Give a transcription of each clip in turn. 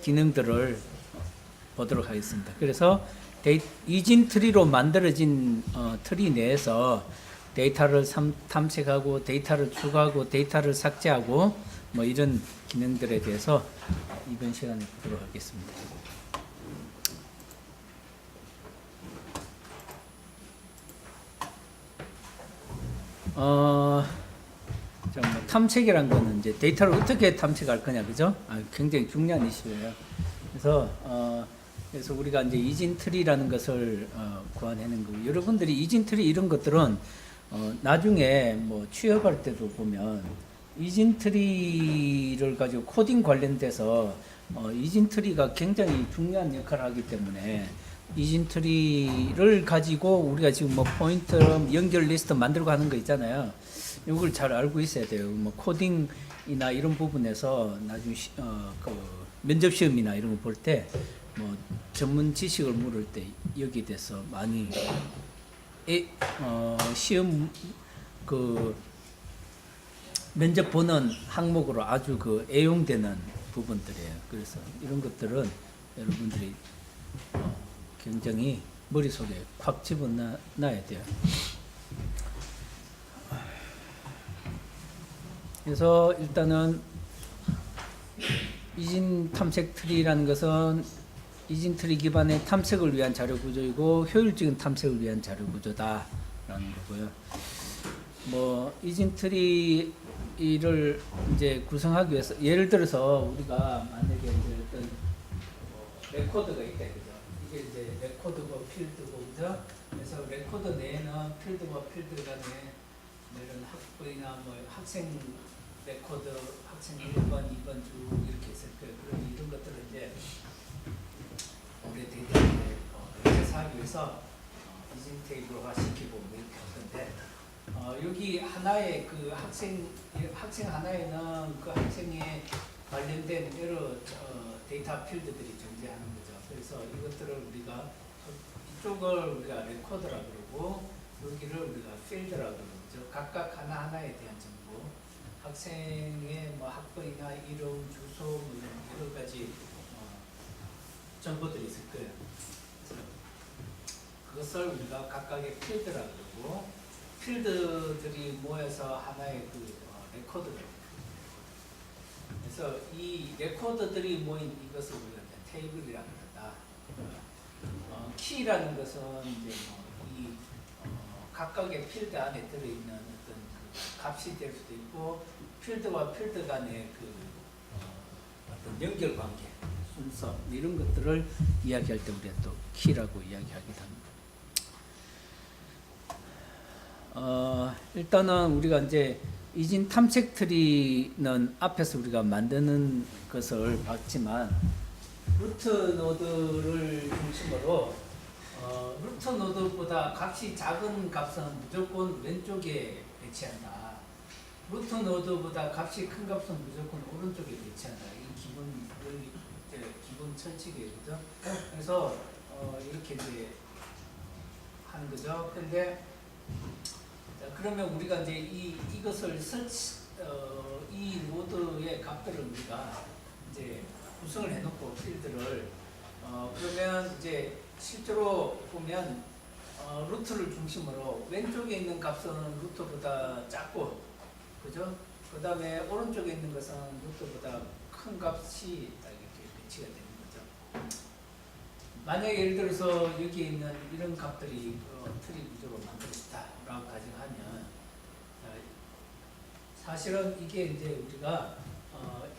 기능들을 보도록 하겠습니다. 그래서 이진 트리로 만들어진 트리 내에서 데이터를 탐색하고 데이터를 추가하고 데이터를 삭제하고 뭐 이런 기능들에 대해서 이번 시간에 보도록 하겠습니다. 자, 뭐 탐색이란 거는 이제 데이터를 어떻게 탐색할 거냐, 그죠? 굉장히 중요한 이슈예요. 그래서 우리가 이제 이진 트리라는 것을 구현하는 거고, 여러분들이 이진 트리 이런 것들은 나중에 뭐 취업할 때도 보면 이진 트리를 가지고 코딩 관련돼서 이진 트리가 굉장히 중요한 역할을 하기 때문에 이진 트리를 가지고 우리가 지금 뭐 포인트 연결 리스트 만들고 하는 거 있잖아요. 이걸 잘 알고 있어야 돼요. 뭐 코딩이나 이런 부분에서 나중에 그 면접 시험이나 이런 거 볼 때 뭐 전문 지식을 물을 때 여기에 대해서 많이 시험 그 면접 보는 항목으로 아주 그 애용되는 부분들이에요. 그래서 이런 것들은 여러분들이 굉장히 머릿속에 확 집어넣어야 돼요. 그래서 일단은 이진 탐색 트리라는 것은 이진 트리 기반의 탐색을 위한 자료 구조이고 효율적인 탐색을 위한 자료 구조다라는 거고요. 뭐 이진 트리를 이제 구성하기 위해서 예를 들어서 우리가 만약에 이제 어떤 레코드가 있다, 그죠? 이게 이제 레코드고 필드고, 그죠? 그래서 레코드 내에는 필드와 필드 간에 이런 학부이나 뭐 학생 레코드, 학생 1번, 2번 쭉 이렇게 있을 거예요. 그럼 이런 것들을 이제 우리 데이터를 대체하기 위해서 이진 테이블화 시키고 뭐 이렇게 할 건데, 여기 하나의 그 학생 하나에는 그 학생에 관련된 여러 데이터 필드들이 존재하는 거죠. 그래서 이것들을 우리가 이쪽을 우리가 레코드라고 그러고 여기를 우리가 필드라고 그러죠. 각각 하나하나에 대한 정보, 학생의 뭐 학번이나 이름, 주소, 뭐 이런 여러 가지 정보들이 있을 거예요. 그래서 그것을 우리가 각각의 필드라고 그러고, 필드들이 모여서 하나의 그 레코드가 됩니다. 그래서 이 레코드들이 모인 이것을 우리가 테이블이라고 한다. 키라는 것은 이제 이 각각의 필드 안에 들어있는 어떤 그 값이 될 수도 있고, 필드와 필드 간의 그 어떤 연결 관계, 순서 이런 것들을 이야기할 때 우리가 또 키라고 이야기하기도 합니다. 일단은 우리가 이제 이진 탐색 트리는 앞에서 우리가 만드는 것을 봤지만, 루트 노드를 중심으로 루트 노드보다 값이 작은 값은 무조건 왼쪽에 배치한다. 루트 노드보다 값이 큰 값은 무조건 오른쪽에 배치한다. 이 기본 철칙이에요, 그죠? 그래서 이렇게 이제 하는 거죠. 근데 그러면 우리가 이제 이것을 이 노드의 값들을 우리가 이제 구성을 해놓고 필드를 그러면 이제 실제로 보면 루트를 중심으로 왼쪽에 있는 값은 루트보다 작고, 그죠? 그 다음에 오른쪽에 있는 것은 루트보다 큰 값이 딱 이렇게 배치가 되는 거죠. 만약에 예를 들어서 여기에 있는 이런 값들이 트리 구조로 만들어졌다라고 가정하면, 사실은 이게 이제 우리가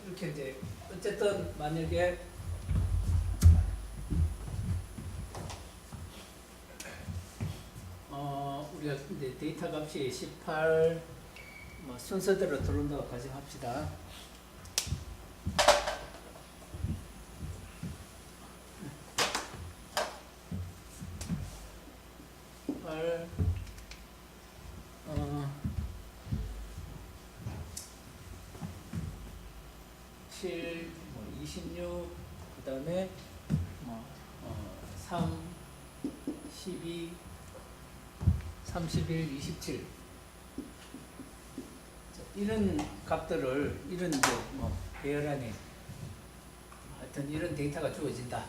이렇게 이제 어쨌든 만약에 우리가 이제 데이터 값이 18 뭐 순서대로 들어온다고 가정합시다. 18 7 26 그 다음에 3 12 31 27 이런 값들을 이런 이제 뭐 배열 안에 하여튼 이런 데이터가 주어진다.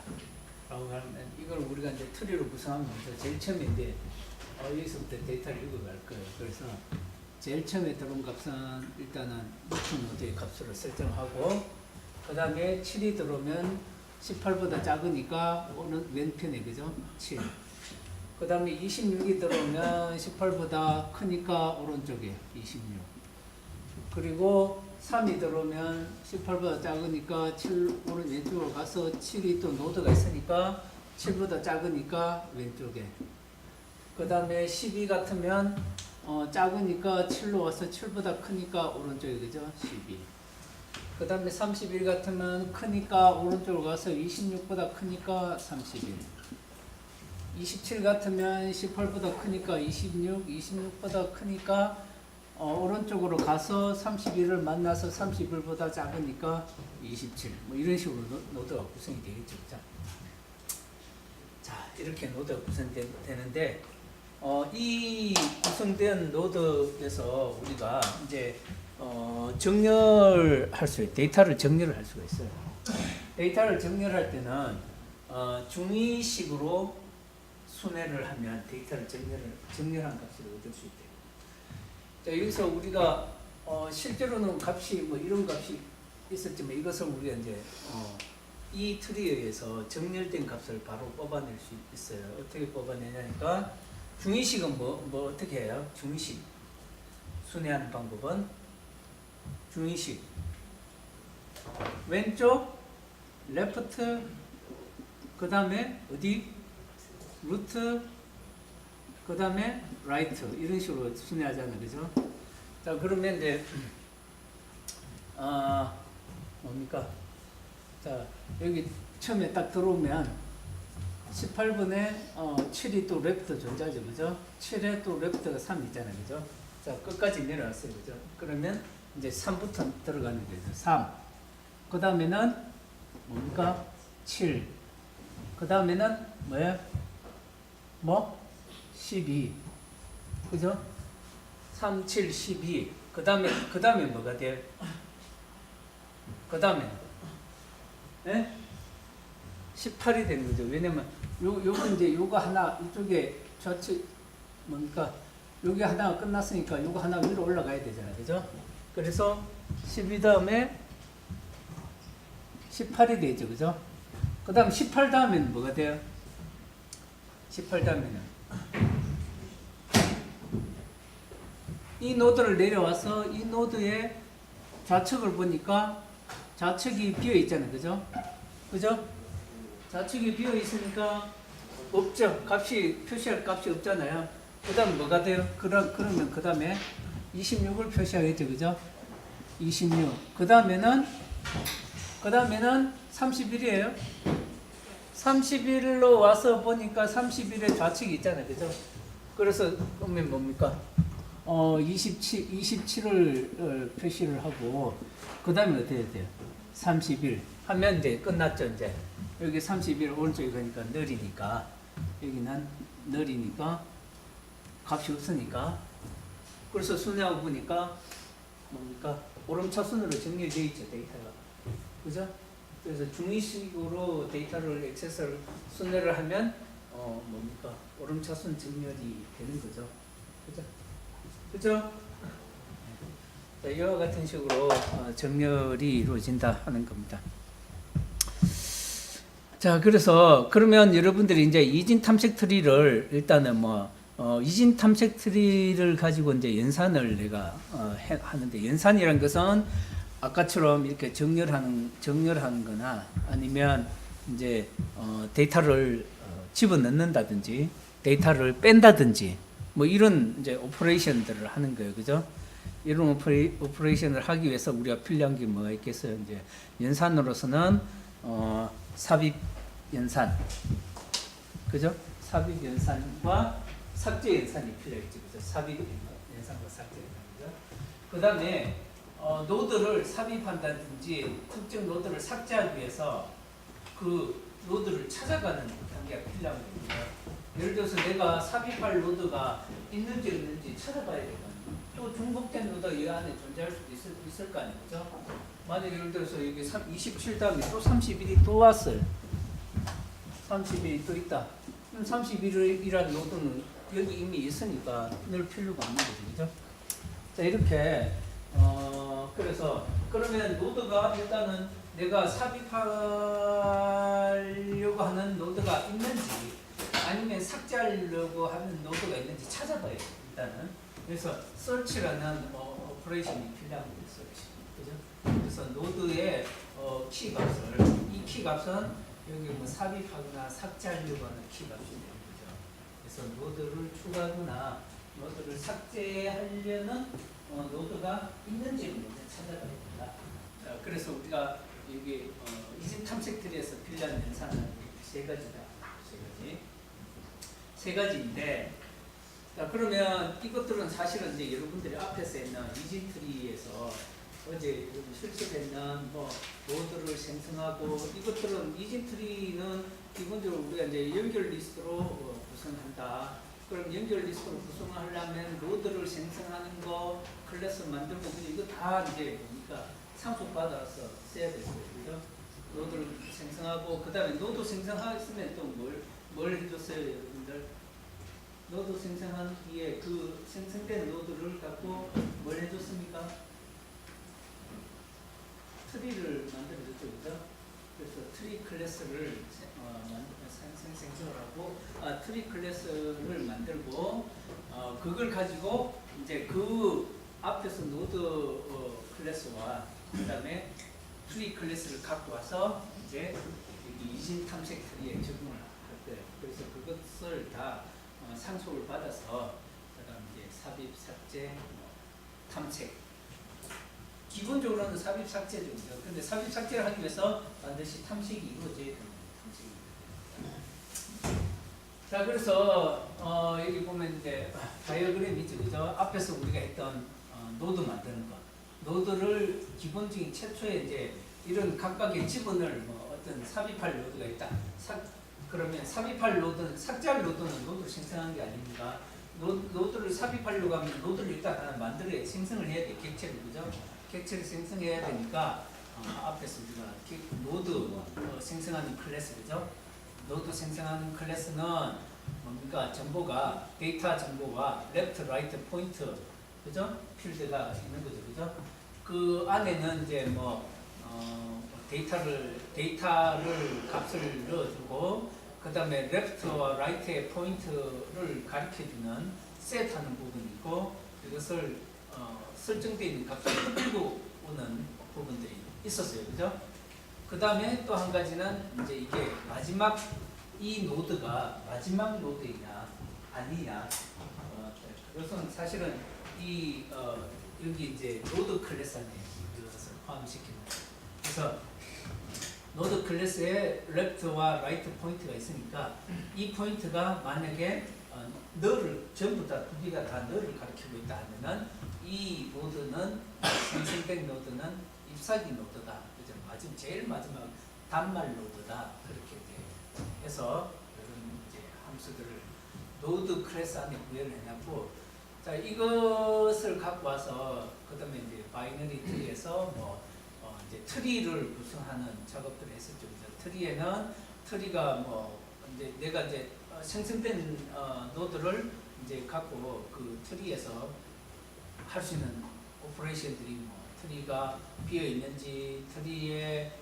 라고 하면 이걸 우리가 이제 트리로 구성하면 제일 처음에 이제 여기서부터 데이터를 읽어갈 거예요. 그래서 제일 처음에 들어온 값은 일단은 루트 노드의 값으로 설정하고 그 다음에 7이 들어오면 18보다 작으니까 오는 왼편에 그죠? 7. 그 다음에 26이 들어오면 18보다 크니까 오른쪽에 26. 그리고 3이 들어오면 18보다 작으니까 7 오른 왼쪽으로 가서 7이 또 노드가 있으니까 7보다 작으니까 왼쪽에. 그 다음에 12 같으면 작으니까 7로 와서 7보다 크니까 오른쪽에 그죠? 12. 그 다음에 31 같으면 크니까 오른쪽으로 가서 26보다 크니까 31. 27 같으면 18보다 크니까 26, 26보다 크니까 오른쪽으로 가서 31을 만나서 31보다 작으니까 27. 뭐 이런 식으로 노드가 구성이 되겠죠. 자, 이렇게 노드가 구성되는데 이 구성된 노드에서 우리가 이제 정렬할 수 있어요. 데이터를 정렬을 할 수가 있어요. 데이터를 정렬할 때는 중위식으로 순회를 하면 데이터를 정렬한 값을 얻을 수 있대요. 자, 여기서 우리가 실제로는 값이 뭐 이런 값이 있었지만 이것을 우리가 이제 이 트리에 의해서 정렬된 값을 바로 뽑아낼 수 있어요. 어떻게 뽑아내냐니까 중위식은 뭐 어떻게 해요? 중위식 순회하는 방법은 중위식 왼쪽 레프트 그 다음에 어디 루트 그 다음에 라이트 이런 식으로 순회하잖아요. 그죠? 자, 그러면 이제 뭡니까? 자, 여기 처음에 딱 들어오면 18분에 7이 또 레프트 존재하죠. 그죠? 7에 또 레프트가 3 있잖아요. 그죠? 자, 끝까지 내려왔어요. 그죠? 그러면 이제 3부터 들어가는 거죠. 3. 그 다음에는 뭡니까? 7. 그 다음에는 뭐예요? 12. 그죠? 3, 7, 12. 그 다음에 뭐가 돼요? 그 다음에 네? 18이 되는 거죠. 왜냐면 요거 이제 요거 하나 이쪽에 좌측 뭡니까? 여기 하나가 끝났으니까 요거 하나 위로 올라가야 되잖아요. 그죠? 그래서 12 다음에 18이 되죠. 그죠? 그 다음 18 다음에는 뭐가 돼요? 18 다음에는 이 노드를 내려와서 이 노드의 좌측을 보니까 좌측이 비어 있잖아요. 그죠? 그죠? 좌측이 비어 있으니까 없죠. 표시할 값이 없잖아요. 그 다음 뭐가 돼요? 그러면 그 다음에 26을 표시하겠죠. 그죠? 26. 그 다음에는 31이에요. 31로 와서 보니까 31의 좌측이 있잖아요. 그죠? 그래서 그러면 뭡니까? 27을 표시를 하고 그 다음에 어떻게 돼요? 31 하면 이제 끝났죠. 이제 여기 31 오른쪽에 가니까 느리니까 여기는 느리니까 값이 없으니까 그래서 순회하고 보니까 뭡니까? 오름차순으로 정렬되어 있죠. 데이터가. 그죠? 그래서 중위식으로 데이터를 액세스를 순회를 하면 뭡니까? 오름차순 정렬이 되는 거죠. 그죠? 그죠? 자, 이와 같은 식으로 정렬이 이루어진다 하는 겁니다. 자, 그래서 그러면 여러분들이 이제 이진 탐색 트리를 일단은 이진 탐색 트리를 가지고 이제 연산을 내가 하는데 연산이란 것은 아까처럼 이렇게 정렬하는 거나 아니면 이제 데이터를 집어넣는다든지 데이터를 뺀다든지 뭐 이런 이제 오퍼레이션들을 하는 거예요. 그죠? 이런 오퍼레이션을 하기 위해서 우리가 필요한 게 뭐가 있겠어요? 이제 연산으로서는 삽입 연산. 그죠? 삽입 연산과 삭제 연산이 필요했죠. 그죠? 삽입 연산과 삭제 연산이죠. 그다음에 노드를 삽입한다든지 특정 노드를 삭제하기 위해서 그 노드를 찾아가는 단계가 필요한 겁니다. 예를 들어서 내가 삽입할 노드가 있는지 없는지 찾아봐야 되거든요. 또 중복된 노드가 이 안에 존재할 수도 있을 거 아니에요. 그죠? 만약 예를 들어서 여기 27 다음에 또 31이 또 왔어요. 31이 또 있다. 그럼 31이라는 노드는 여기 이미 있으니까 넣을 필요가 없는 거죠. 그죠? 자, 이렇게, 그래서, 그러면 노드가 일단은 내가 삽입하려고 하는 노드가 있는지, 아니면 삭제하려고 하는 노드가 있는지 찾아봐야 돼요. 일단은. 그래서, search라는 오퍼레이션이 필요한 거예요. search. 그죠? 그래서 노드의 키 값을, 이 키 값은 여기 뭐 삽입하거나 삭제하려고 하는 키 값이 되는 거죠. 그래서 노드를 추가하거나 노드를 삭제하려는 노드가 있는지를 먼저 찾아봐야 된다. 자, 그래서 우리가 여기 이집 탐색 트리에서 필요한 연산은 세 가지다. 세 가지인데, 자, 그러면 이것들은 사실은 이제 여러분들이 앞에서 했는 이집 트리에서 어제 실습했는 뭐 노드를 생성하고, 이것들은 이집 트리는 기본적으로 우리가 이제 연결 리스트로 구성한다. 그럼 연결 리스트로 구성하려면 노드를 생성하는 거, 클래스 만들고, 이거 다 이제 뭡니까? 상속 받아서 써야 되고요. 그죠? 노드를 생성하고, 그 다음에 노드 생성했으면 또 뭘 해줬어요, 여러분들? 노드 생성한 뒤에 그 생성된 노드를 갖고 뭘 해줬습니까? 트리를 만들어줬죠, 그죠? 그래서 트리 클래스를 생성을 하고, 트리 클래스를 만들고, 그걸 가지고 이제 그 앞에서 노드 클래스와 그 다음에 트리 클래스를 갖고 와서 이제 여기 이진 탐색 트리에 적용을 할 거예요. 그래서 그것을 다 상속을 받아서 그다음 이제 삽입, 삭제, 탐색. 기본적으로는 삽입 삭제죠. 근데 삽입 삭제를 하기 위해서 반드시 탐색이 이루어져야 됩니다. 자, 그래서 여기 보면 이제 다이어그램이 있죠, 그죠? 앞에서 우리가 했던 노드 만드는 것, 노드를 기본적인 최초에 이제 이런 각각의 지분을 뭐 어떤 삽입할 노드가 있다. 그러면 삽입할 노드는, 삭제할 노드는 노드를 생성한 게 아닙니다. 노드를 삽입하려고 하면 노드를 일단 하나 만들어야, 생성을 해야 돼. 객체를, 그죠? 객체를 생성해야 되니까 앞에서 우리가 노드 생성하는 클래스, 그죠? 노드 생성하는 클래스는 뭡니까? 정보가, 데이터 정보와 레프트, 라이트, 포인트, 그죠? 필드가 있는 거죠, 그죠? 그 안에는 이제 뭐 데이터를 값을 넣어주고, 그 다음에 레프트와 라이트의 포인트를 가리켜주는 셋하는 부분이 있고, 이것을 설정되어 있는 값을 끌고 오는 부분들이 있었어요, 그죠? 그 다음에 또 한 가지는 이제 이게 마지막 이 노드가 마지막 노드이냐 아니냐, 그것은 사실은 이 여기 이제 노드 클래스 안에 이것을 포함시키는 거예요. 그래서 노드 클래스에 레프트와 라이트 포인트가 있으니까 이 포인트가 만약에 너를 전부 다 두 개가 다 너를 가리키고 있다 하면은 이 노드는 생성된 노드는 잎사귀 노드다. 그죠? 제일 마지막 단말 노드다. 그렇게 해서 이런 이제 함수들을 노드 클래스 안에 구현을 해놨고, 자, 이것을 갖고 와서 그다음에 이제 바이너리 트리에서 뭐 이제 트리를 구성하는 작업들을 했었죠. 트리에는 트리가 뭐 이제 내가 이제 생성된 노드를 이제 갖고 그 트리에서 할 수 있는 오퍼레이션들이 뭐 트리가 비어 있는지, 트리에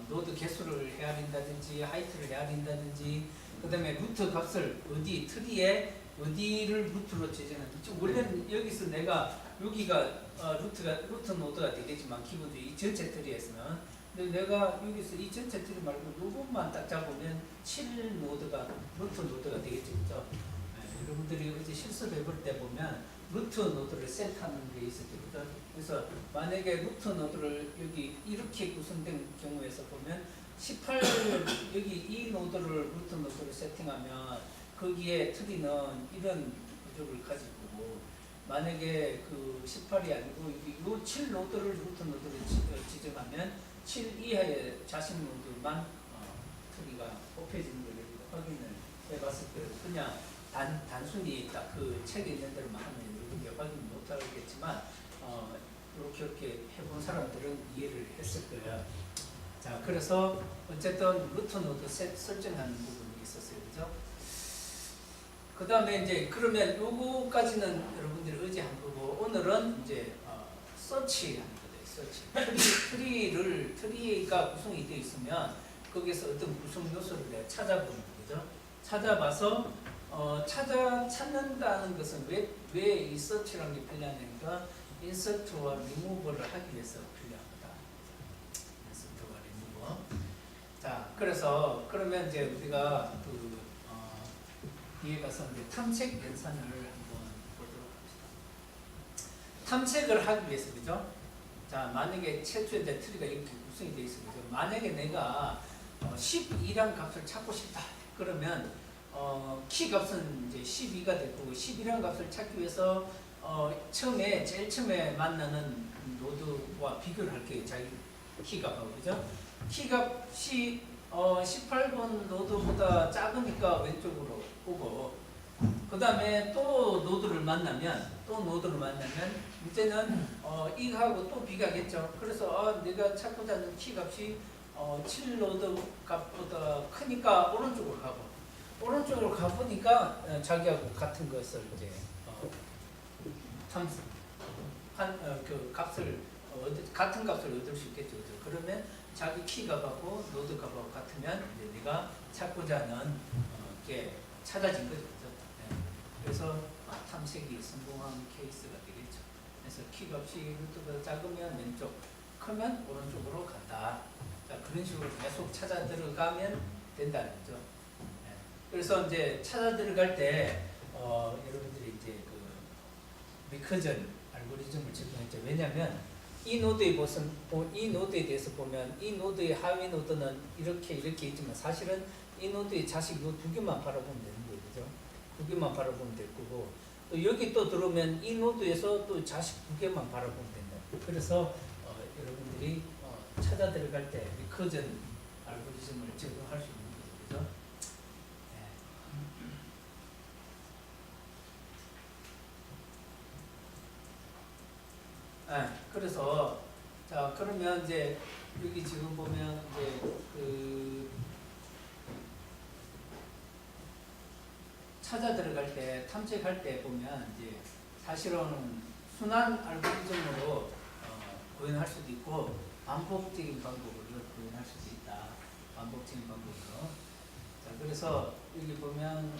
노드 개수를 헤아린다든지, 하이트를 헤아린다든지, 그다음에 루트 값을 트리에 어디를 루트로 지정하는지. 원래는 여기서 내가 여기가 루트 노드가 되겠지만 기본적으로 이 전체 트리에서는, 근데 내가 여기서 이 전체 트리 말고 이 부분만 딱 잡으면 7 노드가 루트 노드가 되겠죠, 그죠? 네, 여러분들이 어제 실습 해볼 때 보면 루트 노드를 셋하는 게 있었죠, 그죠? 그래서 만약에 루트 노드를 여기 이렇게 구성된 경우에서 보면 18 여기 이 노드를 루트 노드를 세팅하면 거기에 트리는 이런 구조를 가지고, 만약에 그 18이 아니고 이 7 노드를 루트 노드를 지정하면 7 이하의 자식 노드만 트리가 뽑혀지는 걸 확인을 해봤을 때, 그냥 단순히 딱 그 책에 있는 대로만 하면 여러분이 확인 못하겠지만 이렇게 해본 사람들은 이해를 했을 거예요. 자, 그래서 어쨌든 루트 노드 설정하는 부분이 있었어요, 그죠? 그 다음에 이제 그러면 요거까지는 여러분들이 의지한 거고, 오늘은 이제 서치하는 거예요. 서치. 트리가 구성이 되어 있으면 거기서 어떤 구성 요소를 내가 찾아보는 거죠. 찾아봐서 찾는다는 것은 왜 이 서치라는 게 필요하냐니까 인서트와 리무버를 하기 위해서 필요합니다. 인서트와 리무버. 자, 그래서 그러면 이제 우리가 뒤에 가서 이제 탐색 연산을 한번 보도록 합시다. 탐색을 하기 위해서, 그죠? 자, 만약에 최초에 이제 트리가 이렇게 구성이 되어 있어요. 그죠? 만약에 내가 12란 값을 찾고 싶다. 그러면 키 값은 이제 12가 될 거고, 12란 값을 찾기 위해서 제일 처음에 만나는 노드와 비교를 할게요. 자기 키 값하고, 그죠? 키 값이 18번 노드보다 작으니까 왼쪽으로 오고, 그 다음에 또 노드를 만나면 이제는 이거하고 또 비교하겠죠. 그래서 내가 찾고자 하는 키 값이 7노드 값보다 크니까 오른쪽으로 가보니까 자기하고 같은 것을 이제 같은 값을 얻을 수 있겠죠. 그러면 자기 키 값하고 노드 값하고 같으면 이제 내가 찾고자 하는 게 찾아진 거죠. 네. 그래서 탐색이 성공한 케이스가 되겠죠. 그래서 키 값이 루트보다 작으면 왼쪽, 크면 오른쪽으로 간다. 자, 그런 식으로 계속 찾아 들어가면 된다는 거죠. 네. 그래서 이제 찾아 들어갈 때 여러분들이 이제 그 리커전 알고리즘을 적용했죠. 왜냐하면 이 노드에 대해서 보면 이 노드의 하위 노드는 이렇게 있지만 사실은 이 노드의 자식 이 두 개만 바라보면 되는 거예요, 그죠? 두 개만 바라보면 될 거고, 또 여기 또 들어오면 이 노드에서 또 자식 두 개만 바라보면 된다. 그래서 여러분들이 찾아 들어갈 때 리커전 알고리즘을 적용할 수 있는 거죠, 그죠? 그래서 자, 그러면 이제 여기 지금 보면 이제 그 찾아 들어갈 때 탐색할 때 보면 이제 사실은 순환 알고리즘으로 구현할 수도 있고 반복적인 방법으로 구현할 수도 있다. 반복적인 방법으로. 자, 그래서 여기 보면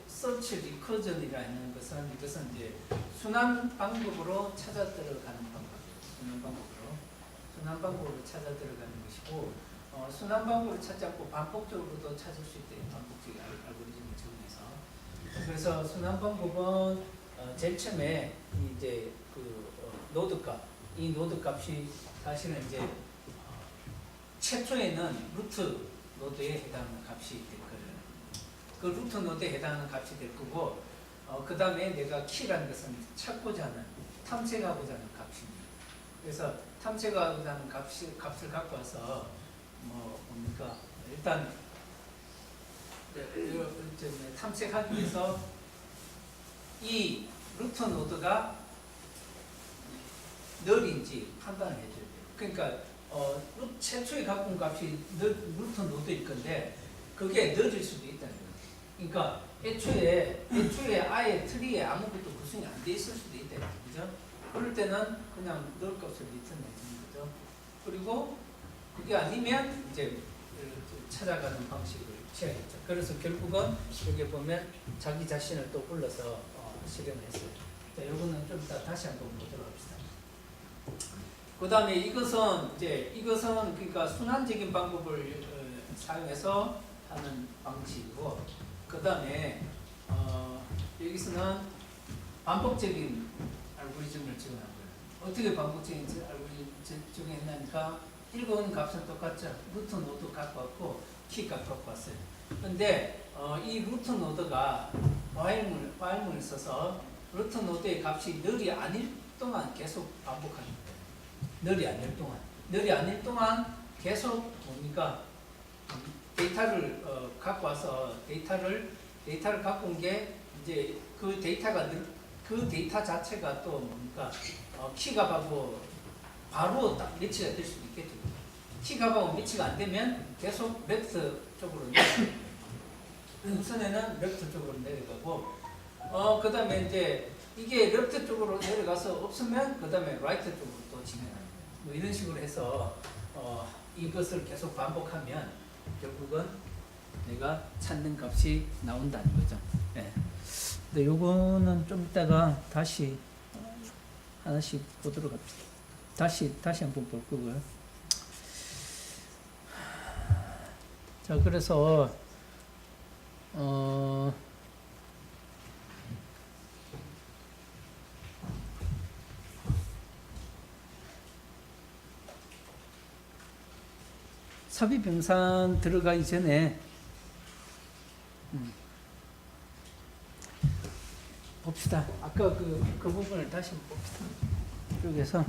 서치 리커전이라는 것은 이것은 이제 순환 방법으로 찾아 들어가는 방법이에요. 순환 방법으로 찾아 들어가는 것이고, 순환 방법으로 찾지 않고 반복적으로도 찾을 수 있대요. 반복적인 알고리즘을 적용해서. 그래서 순환 방법은 제일 처음에 이제 그 노드 값, 이 노드 값이 사실은 이제 최초에는 루트 노드에 해당하는 값이 될 거예요. 그 루트 노드에 해당하는 값이 될 거고, 그 다음에 내가 키라는 것은 찾고자 하는, 탐색하고자 하는 값입니다. 그래서 탐색하고자 하는 값을 갖고 와서 뭡니까? 일단 탐색하기 위해서 이 루트 노드가 널인지 판단을 해줘야 돼요. 그러니까 최초에 갖고 온 값이 루트 노드일 건데 그게 널일 수도 있다는 거예요. 그러니까 애초에 아예 트리에 아무것도 구성이 안 돼 있을 수도 있다는 거죠. 그럴 때는 그냥 널 값을 리턴 해주는 거죠. 그리고 그게 아니면 이제 찾아가는 방식을 취하겠죠. 그래서 결국은 여기 보면 자기 자신을 또 불러서 실행했어요. 자, 이거는 좀 이따 다시 한번 보도록 합시다. 그 다음에 이것은 그러니까 순환적인 방법을 사용해서 하는 방식이고, 그 다음에 여기서는 반복적인 알고리즘을 적용한 거예요. 어떻게 반복적인 알고리즘 적용했나니까 읽어온 값은 똑같죠. 루트 노드 갖고 왔고 키 값 갖고 왔어요. 근데 이 루트 노드가 while문을 써서 루트 노드의 값이 널이 아닐 동안 계속 반복하는 거예요. 널이 아닐 동안 계속 뭡니까? 데이터를 갖고 와서 데이터를 갖고 온 게 이제 그 데이터 자체가 또 뭡니까? 키값하고 바로 딱 매치가 될 수도 있겠죠. 키값하고 매치가 안 되면 계속 레프트 쪽으로 우선에는 레프트 쪽으로 내려가고 그 다음에 이제 이게 레프트 쪽으로 내려가서 없으면 그 다음에 라이트 쪽으로 또 진행하는 거예요. 뭐 이런 식으로 해서 이것을 계속 반복하면 결국은 내가 찾는 값이 나온다는 거죠. 예. 근데 요거는 좀 이따가 다시 하나씩 보도록 합시다. 다시 한번 볼 거고요. 자, 그래서 삽입병상 들어가기 전에 봅시다. 아까 그 부분을 다시 봅시다. 이쪽에서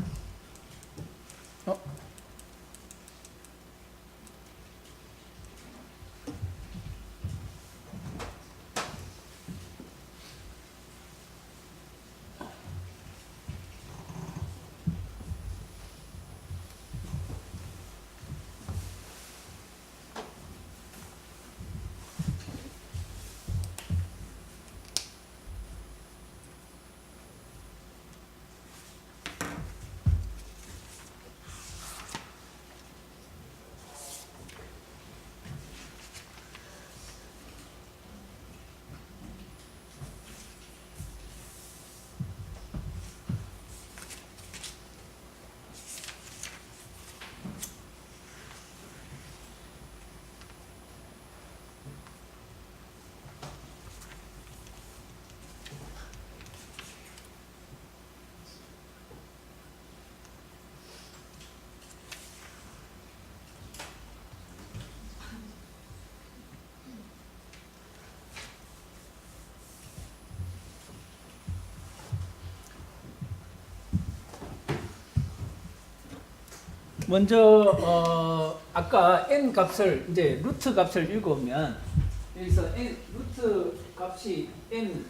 먼저 아까 n 값을 이제 루트 값을 읽어보면 여기서 n 루트 값이 n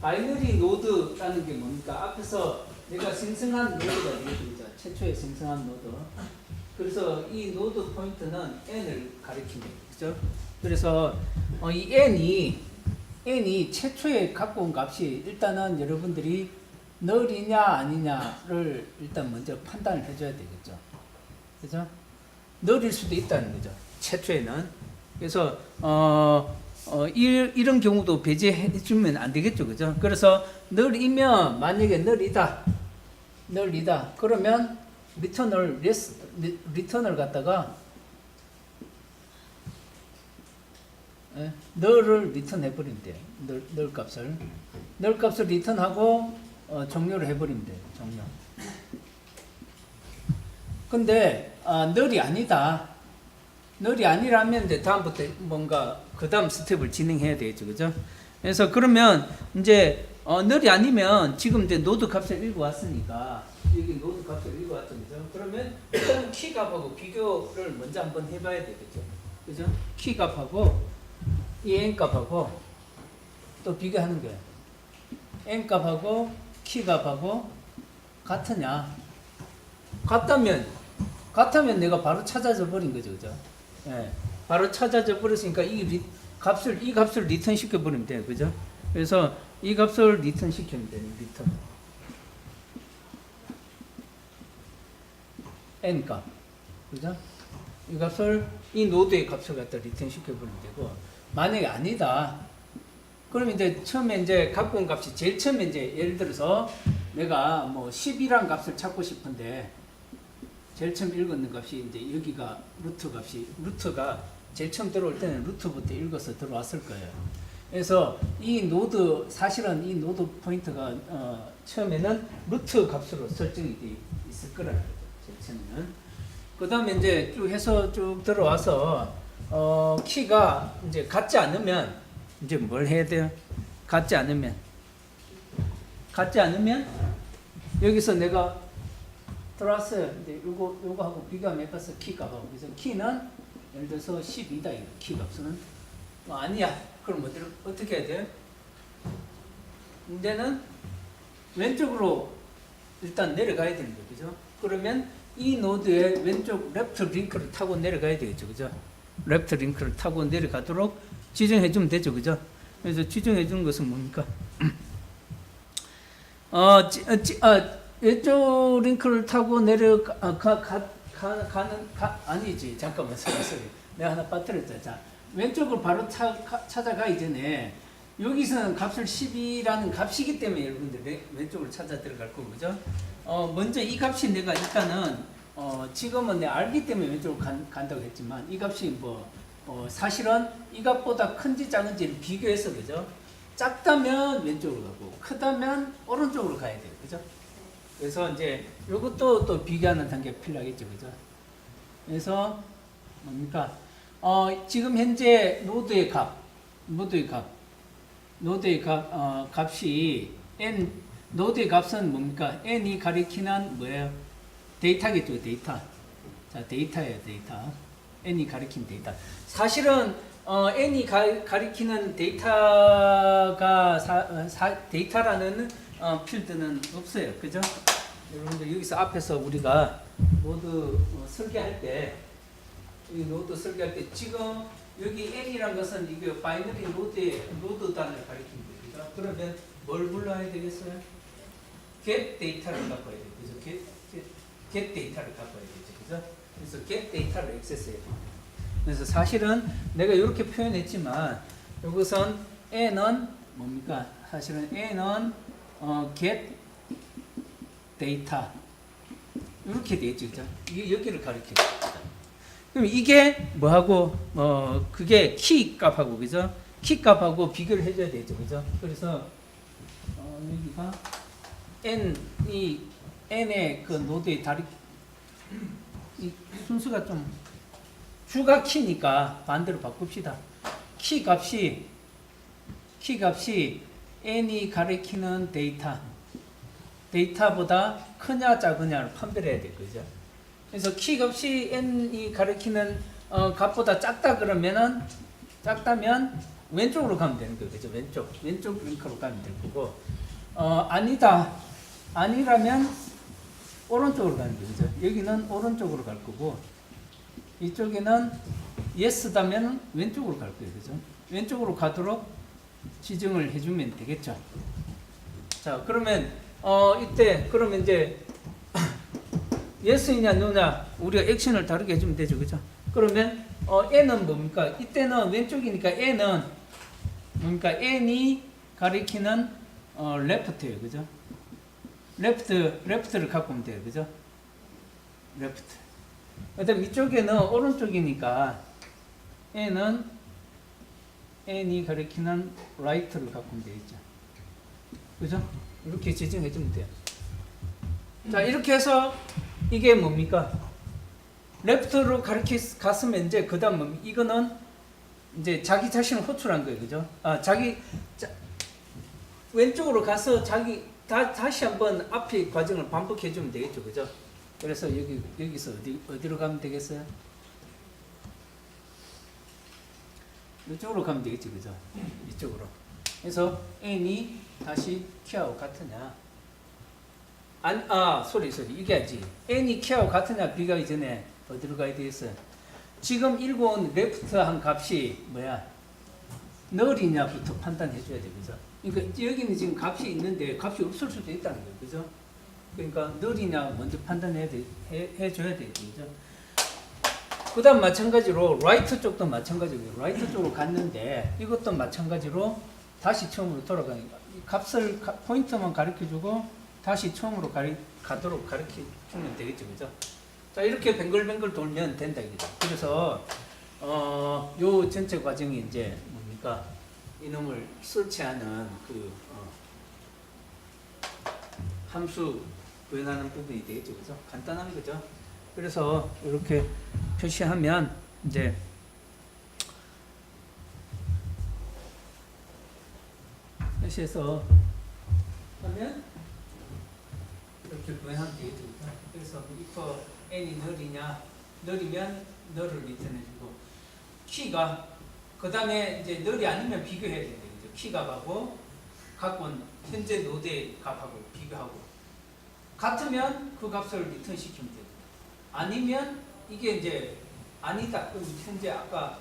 바이너리 노드라는 게 뭡니까? 앞에서 내가 생성한 노드가 되겠죠. 최초에 생성한 노드. 그래서 이 노드 포인트는 n을 가리킵니다. 그죠? 그래서 이 n이 최초에 갖고 온 값이 일단은 여러분들이 널이냐 아니냐를 일단 먼저 판단을 해줘야 되겠죠. 그죠? 널일 수도 있다는 거죠. 최초에는. 그래서 이런 경우도 배제해 주면 안 되겠죠. 그죠? 그래서 널이면 만약에 널이다. 그러면 리턴을 갖다가 널을 리턴해 버리면 돼요. 널 값을 리턴하고 종료를 해 버리면 돼요. 종료. 근데 널이 아니다. 널이 아니라면 이제 다음부터 뭔가 그 다음 스텝을 진행해야 되겠죠, 그죠? 그래서 그러면 이제 널이 아니면 지금 이제 노드 값을 읽어왔으니까 여기 노드 값을 읽어왔죠, 그죠? 그러면 일단 키 값하고 비교를 먼저 한번 해봐야 되겠죠, 그죠? 키 값하고 이 n 값하고 또 비교하는 거예요. n 값하고 키 값하고 같으냐? 같다면 내가 바로 찾아져 버린 거죠, 그죠? 예, 바로 찾아져 버렸으니까 이 값을 리턴 시켜 버리면 돼요, 그죠? 그래서 이 값을 리턴 시키면 돼요, 리턴. n 값, 그죠? 이 값을 이 노드의 값을 갖다 리턴 시켜 버리면 되고, 만약에 아니다. 그럼 이제 처음에 이제 갖고 온 값이 제일 처음에 이제 예를 들어서 내가 뭐 10이란 값을 찾고 싶은데. 제일 처음 읽었는 값이 이제 여기가 루트가 제일 처음 들어올 때는 루트부터 읽어서 들어왔을 거예요. 그래서 사실은 이 노드 포인트가 처음에는 루트 값으로 설정이 돼 있을 거라는 거죠. 제일 처음에는. 그 다음에 이제 쭉 해서 쭉 들어와서 키가 이제 같지 않으면 이제 뭘 해야 돼요? 같지 않으면 여기서 내가 들어왔어요. 근데 요거하고 비교하면 해봐서 키 값하고. 그래서 키는 예를 들어서 12다. 키 값은. 아니야. 그럼 어떻게 해야 돼요? 이제는 왼쪽으로 일단 내려가야 되는 거죠. 그죠? 그러면 이 노드의 왼쪽 레프트 링크를 타고 내려가야 되겠죠. 그죠? 레프트 링크를 타고 내려가도록 지정해 주면 되죠. 그죠? 그래서 지정해 주는 것은 뭡니까? 왼쪽 링크를 타고 아니지. 잠깐만, sorry. 내가 하나 빠뜨렸다. 자, 왼쪽을 바로 찾아가기 전에 여기서는 값을 12라는 값이기 때문에 여러분들 왼쪽으로 찾아 들어갈 거고, 그죠? 먼저 이 값이 내가 일단은 지금은 내가 알기 때문에 왼쪽으로 간다고 했지만 이 값이 사실은 이 값보다 큰지 작은지를 비교해서, 그죠? 작다면 왼쪽으로 가고 크다면 오른쪽으로 가야 돼요, 그죠? 그래서 이제 이것도 또 비교하는 단계가 필요하겠죠, 그죠? 그래서 뭡니까? 지금 현재 노드의 값이 노드의 값은 뭡니까? n이 가리키는 뭐예요? 데이터겠죠, 데이터. 자, 데이터예요, 데이터. n이 가리키는 데이터. 사실은 n이 가리키는 데이터라는 필드는 없어요, 그죠? 여러분들 여기서 앞에서 우리가 모두 설계할 때, 이 노드 설계할 때 지금 여기 n이란 것은 이게 바이너리 노드단을 가리키는 거죠. 그러면 뭘 불러야 되겠어요? get 데이터를 갖고 와야 되죠. 그죠? get 데이터를 갖고 와야 되죠. 그죠? 그래서 get 데이터를 액세스해야 됩니다. 그래서 사실은 내가 이렇게 표현했지만 이것은 n은 뭡니까? 사실은 n은 get 데이터 이렇게 되어 있죠. 이게 여기를 가리켜요. 그럼 이게 뭐하고 그게 키 값하고, 그죠? 키 값하고 비교를 해줘야 되죠, 그죠? 그래서 여기가 n의 그 노드의 이 순수가 좀 주가 키니까 반대로 바꿉시다. 키 값이 n이 가리키는 데이터보다 크냐 작으냐를 판별해야 될 거죠. 그래서 키 값이 n이 가리키는 값보다 작다면 왼쪽으로 가면 되는 거죠. 그죠? 왼쪽 링크로 가면 될 거고, 아니라면 오른쪽으로 가는 거죠. 여기는 오른쪽으로 갈 거고, 이쪽에는 yes다면 왼쪽으로 갈 거예요. 그죠? 왼쪽으로 가도록 지정을 해주면 되겠죠. 자, 그러면 이때 그러면 이제 yes이냐 no냐 우리가 액션을 다르게 해주면 되죠, 그죠? 그러면 n은 뭡니까? 이때는 왼쪽이니까 n은 뭡니까? n이 가리키는 left예요, 그죠? left를 갖고 오면 돼요, 그죠? left. 그다음 이쪽에는 오른쪽이니까 n이 가리키는 right를 갖고 오면 되겠죠, 그죠? 이렇게 지정해 주면 돼요. 자, 이렇게 해서 이게 뭡니까? 레프트로 갔으면 이제 그다음 이거는 이제 자기 자신을 호출한 거예요, 그죠? 왼쪽으로 가서 다시 한번 앞의 과정을 반복해 주면 되겠죠, 그죠? 그래서 여기서 어디로 가면 되겠어요? 이쪽으로 가면 되겠죠, 그죠? 이쪽으로. 그래서 n이 다시 키하고 같으냐? 이게 아니지. n이 키하고 같으냐 비교하기 전에 어디로 가야 되겠어요? 지금 읽어온 레프트한 값이 뭐야? 널이냐부터 판단해 줘야 돼, 그죠? 그러니까 여기는 지금 값이 있는데 값이 없을 수도 있다는 거예요, 그죠? 그러니까 널이냐 먼저 판단해야 돼, 해줘야 돼, 그죠? 그 다음 마찬가지로 라이트 쪽도 마찬가지고요. 라이트 쪽으로 갔는데 이것도 마찬가지로 다시 처음으로 돌아가는 거야. 값을 포인트만 가르쳐주고 다시 처음으로 가도록 가르쳐주면 되겠죠, 그죠? 자, 이렇게 뱅글뱅글 돌면 된다 이거죠. 그래서 요 전체 과정이 이제 뭡니까? 이놈을 설치하는 그 함수 구현하는 부분이 되겠죠, 그죠? 간단한 거죠. 그래서 이렇게 표시하면 이제 표시해서 하면 이렇게 구현하면 되겠죠. 그래서 if n이 널이면 널을 리턴해주고 키가 그 다음에 이제 널이 아니면 비교해야 되는 거죠. 키 값하고 갖고 온 현재 노드의 값하고 비교하고 같으면 그 값을 리턴 시키면 돼요. 아니면 이게 이제 아니다. 그럼 현재 아까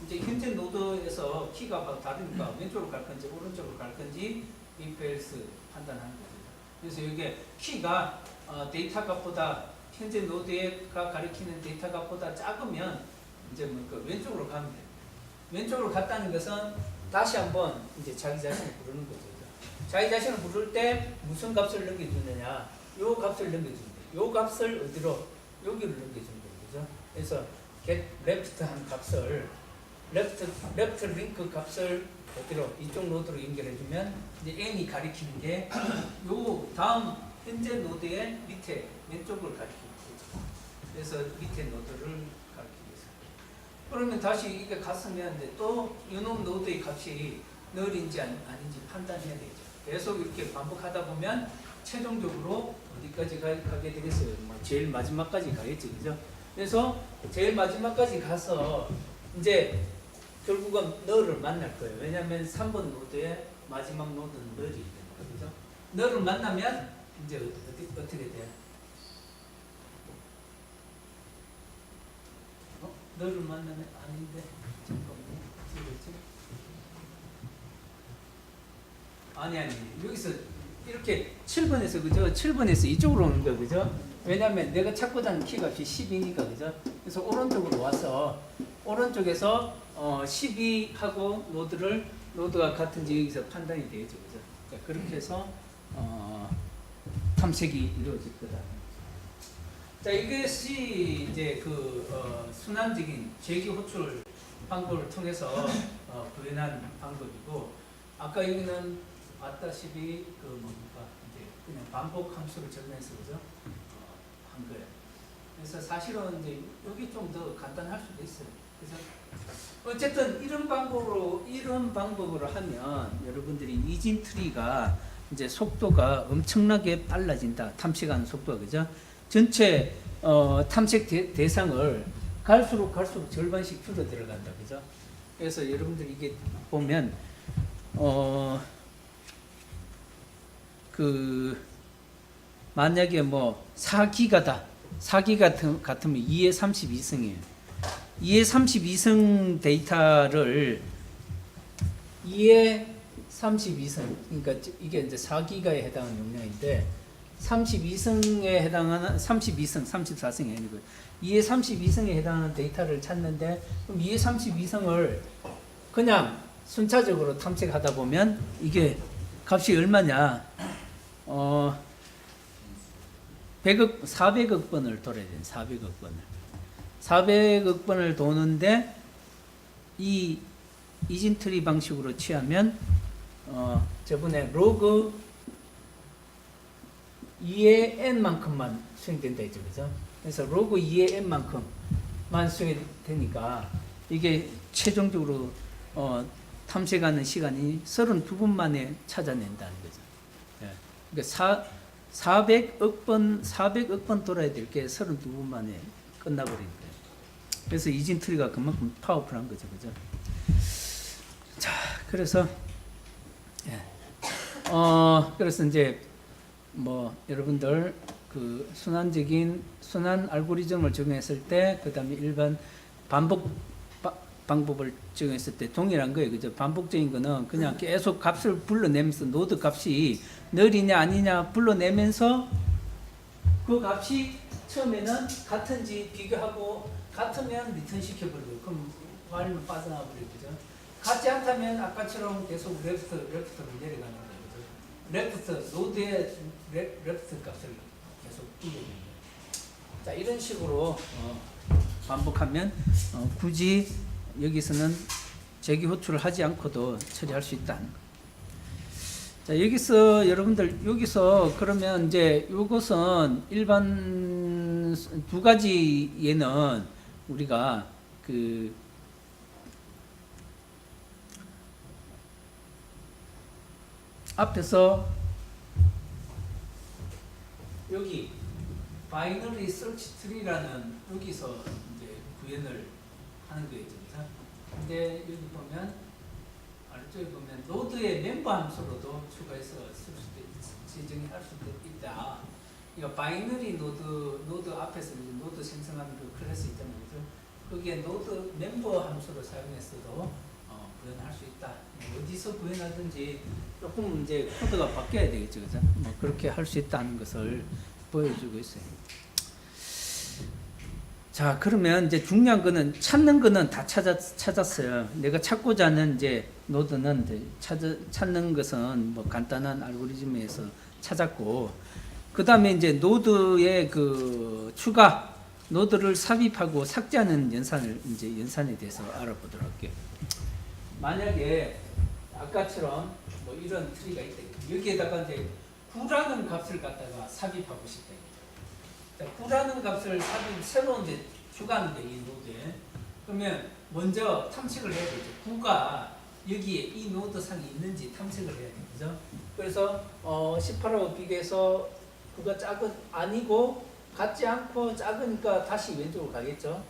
이제 현재 노드에서 키가 다르니까 왼쪽으로 갈 건지 오른쪽으로 갈 건지 if else 판단하는 거죠. 그래서 이게 키가 데이터 값보다 현재 노드가 가리키는 데이터 값보다 작으면 이제 그 왼쪽으로 가면 돼요. 왼쪽으로 갔다는 것은 다시 한번 이제 자기 자신을 부르는 거죠. 자기 자신을 부를 때 무슨 값을 넘겨주느냐? 요 값을 넘겨주는 거예요. 요 값을 어디로? 여기를 넘겨주는 거예요. 그죠? 그래서 get left 한 값을 left link 값을 어디로? 이쪽 노드로 연결해주면 이제 n이 가리키는 게 요 다음 현재 노드의 밑에 왼쪽을 가리키는 거죠. 그래서 밑에 노드를 가리키기 위해서. 그러면 다시 이게 갔으면 이제 또 이놈 노드의 값이 null인지 아닌지 판단해야 되죠. 계속 이렇게 반복하다 보면 최종적으로 어디까지 가게 되겠어요? 뭐 제일 마지막까지 가겠죠, 그죠? 그래서 제일 마지막까지 가서 이제 결국은 너를 만날 거예요. 왜냐하면 3번 노드의 마지막 노드는 너이기 때문에, 그죠? 너를 만나면 이제 어떻게 돼요? 너를 만나면 아닌데 잠깐만요. 아니 여기서 이렇게 7번에서 그죠? 7번에서 이쪽으로 오는 거 그죠? 왜냐면 내가 찾고자 하는 키값이 10이니까 그죠? 그래서 오른쪽으로 와서 오른쪽에서 12하고 노드가 같은지 여기서 판단이 되죠 그죠? 그러니까 그렇게 해서 탐색이 이루어질 거다. 자 이것이 이제 그 순환적인 재기 호출 방법을 통해서 구현한 방법이고 아까 여기는 봤다시피 그 뭡니까 이제 그냥 반복 함수를 적용해서 그죠 한 거예요. 그래서 사실은 이제 여기 좀 더 간단할 수도 있어요. 그래서 어쨌든 이런 방법으로 하면 여러분들이 이진 트리가 이제 속도가 엄청나게 빨라진다. 탐색하는 속도가 그죠? 전체 탐색 대상을 갈수록 절반씩 줄어 들어간다. 그죠? 그래서 여러분들이 이게 보면 만약에 뭐 4기가다. 4기 같으면 2의 32승이에요. 2의 32승 데이터를 2의 32승, 그러니까 이게 이제 4기가에 해당하는 용량인데 32승에 해당하는 32승, 34승이 아니고 2의 32승에 해당하는 데이터를 찾는데 그럼 2의 32승을 그냥 순차적으로 탐색하다 보면 이게 값이 얼마냐? 400억 번을 돌아야 돼요. 400억 번을. 400억 번을 도는데 이 이진트리 방식으로 취하면 저번에 로그 2의 n만큼만 수행된다 했죠. 그죠? 그래서 로그 2의 n만큼만 수행이 되니까 이게 최종적으로 탐색하는 시간이 32분 만에 찾아낸다는 거죠. 예. 그러니까 400억 번 돌아야 될 게 32분 만에 끝나버린 거예요. 그래서 이진트리가 그만큼 파워풀한 거죠. 그죠? 자, 그래서 그래서 이제 뭐 여러분들 그 순환 알고리즘을 적용했을 때 그다음에 일반 반복 방법을 적용했을 때 동일한 거예요. 그죠? 반복적인 거는 그냥 계속 값을 불러내면서 노드 값이 늘이냐 아니냐 불러내면서 그 값이 처음에는 같은지 비교하고 같으면 리턴 시켜버리고 그럼 while는 빠져나와 버리고 그죠? 같지 않다면 아까처럼 계속 레프트로 내려가는 거죠. 레프트 노드의 레프트 값을 계속 불러내는 거예요. 자 이런 식으로 반복하면 굳이 여기서는 재기 호출을 하지 않고도 처리할 수 있다는 거. 자 여기서 여러분들 그러면 이제 이것은 일반 두 가지 예는 우리가 그 앞에서 여기 바이너리 서치 트리라는 여기서 이제 구현을 하는 거였죠. 근데 여기 보면 아래쪽에 보면 노드의 멤버 함수로도 추가해서 쓸 수도 지정할 수도 있다. 이거 바이너리 노드 앞에서 이제 노드 생성하는 그 클래스 있잖아요, 그죠? 거기에 노드 멤버 함수를 사용해서도 구현할 수 있다. 어디서 구현하든지 조금 이제 코드가 바뀌어야 되겠죠, 그죠? 뭐 그렇게 할 수 있다는 것을 보여주고 있어요. 자, 그러면 이제 중요한 거는 찾는 거는 다 찾았어요. 내가 찾고자 하는 이제 노드는 이제 찾는 것은 뭐 간단한 알고리즘에서 찾았고, 그 다음에 이제 노드의 그 추가, 노드를 삽입하고 삭제하는 연산에 대해서 알아보도록 할게요. 만약에 아까처럼 뭐 이런 트리가 있다. 여기에다가 이제 9라는 값을 갖다가 삽입하고 싶다. 9라는 값을 새로 이제 추가하는데 이 노드에. 그러면 먼저 탐색을 해야 되죠. 9가 여기에 이 노드 상에 있는지 탐색을 해야 되죠. 그래서 18하고 비교해서 9가 아니고 같지 않고 작으니까 다시 왼쪽으로 가겠죠.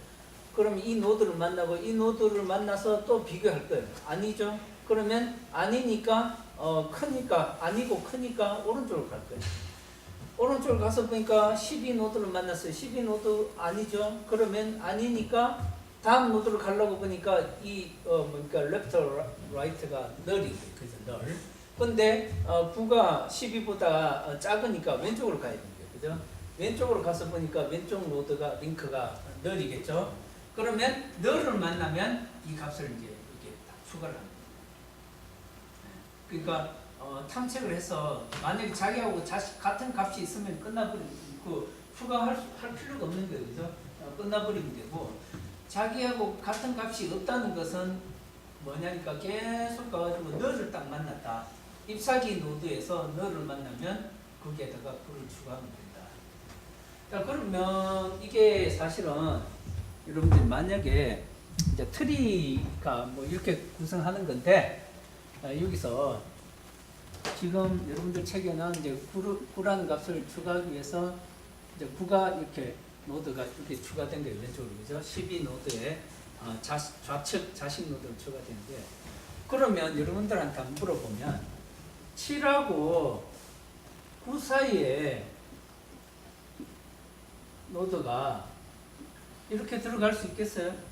그럼 이 노드를 만나고 이 노드를 만나서 또 비교할 거예요. 아니죠. 그러면 아니니까 크니까 아니고 크니까 오른쪽으로 갈 거예요. 오른쪽으로 가서 보니까 12노드를 만났어요. 12노드 아니죠. 그러면 아니니까 다음 노드를 가려고 보니까 이 그러니까 left, right가 널이 그죠, 널. 근데 9가 12보다 작으니까 왼쪽으로 가야 됩니다. 그죠? 왼쪽으로 가서 보니까 왼쪽 노드가 링크가 널이겠죠. 그러면 널을 만나면 이 값을 이제 이렇게 딱 추가를 합니다. 그러니까 탐색을 해서 만약에 자기하고 같은 값이 있으면 끝나버리고 추가할 필요가 없는 거예요, 그죠? 끝나버리면 되고, 자기하고 같은 값이 없다는 것은 뭐냐니까 계속 가가지고 너를 딱 만났다. 잎사귀 노드에서 너를 만나면 거기에다가 불을 추가하면 된다. 자, 그러면 이게 사실은 여러분들 만약에 이제 트리가 뭐 이렇게 구성하는 건데, 여기서 지금 여러분들 책에는 이제 9라는 값을 추가하기 위해서 이제 9가 이렇게 노드가 이렇게 추가된 거예요. 왼쪽으로. 그죠? 12 노드에 좌측 자식 노드가 추가되는데, 그러면 여러분들한테 한번 물어보면 7하고 9 사이에 노드가 이렇게 들어갈 수 있겠어요?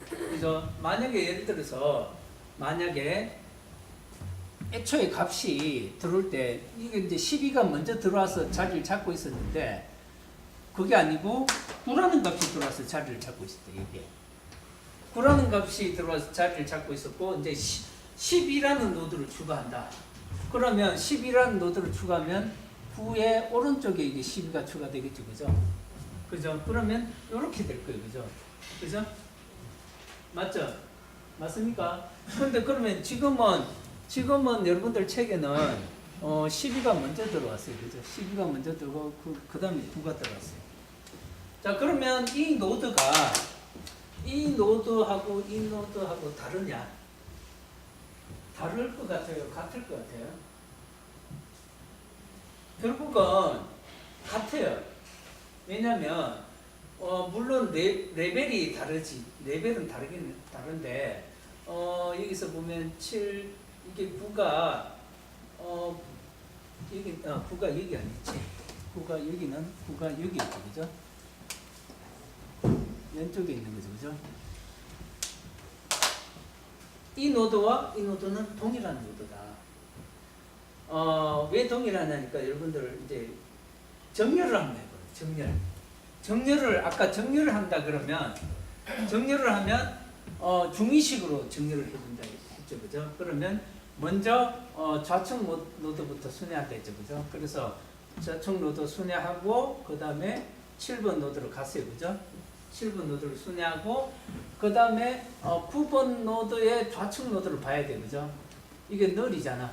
그래서 만약에 예를 들어서 만약에 애초에 값이 들어올 때 이게 이제 12가 먼저 들어와서 자리를 잡고 있었는데 그게 아니고 9라는 값이 들어와서 자리를 잡고 있었대. 이게 9라는 값이 들어와서 자리를 잡고 있었고 이제 10이라는 노드를 추가한다. 그러면 10이라는 노드를 추가하면 9의 오른쪽에 이게 12가 추가되겠죠, 그죠? 그죠? 그러면 이렇게 될 거예요, 그죠? 그죠? 맞죠? 맞습니까? 근데 그러면 지금은 여러분들 책에는 12가 먼저 들어왔어요. 그죠? 12가 먼저 들어오고 그 다음에 9가 들어왔어요. 자, 그러면 이 노드가 이 노드하고 다르냐? 다를 것 같아요? 같을 것 같아요? 결국은 같아요. 왜냐면 물론 레벨이 다르지. 레벨은 다르긴 다른데 여기서 보면 7 이게 9가 여기 9가 여기 아니지. 9가 여기 있죠, 그죠? 왼쪽에 있는 거죠, 그죠? 이 노드와 이 노드는 동일한 노드다. 왜 동일하냐니까 여러분들 이제 정렬을 한번 해봐요. 정렬을 아까 정렬을 한다 그러면 정렬을 하면 중위식으로 정렬을 해준다 했죠, 그죠? 그러면 먼저 좌측 노드부터 순회한다 했죠, 그죠? 그래서 좌측 노드 순회하고 그 다음에 7번 노드로 갔어요, 그죠? 7번 노드를 순회하고 그 다음에 9번 노드의 좌측 노드를 봐야 돼요, 그죠? 이게 널이잖아.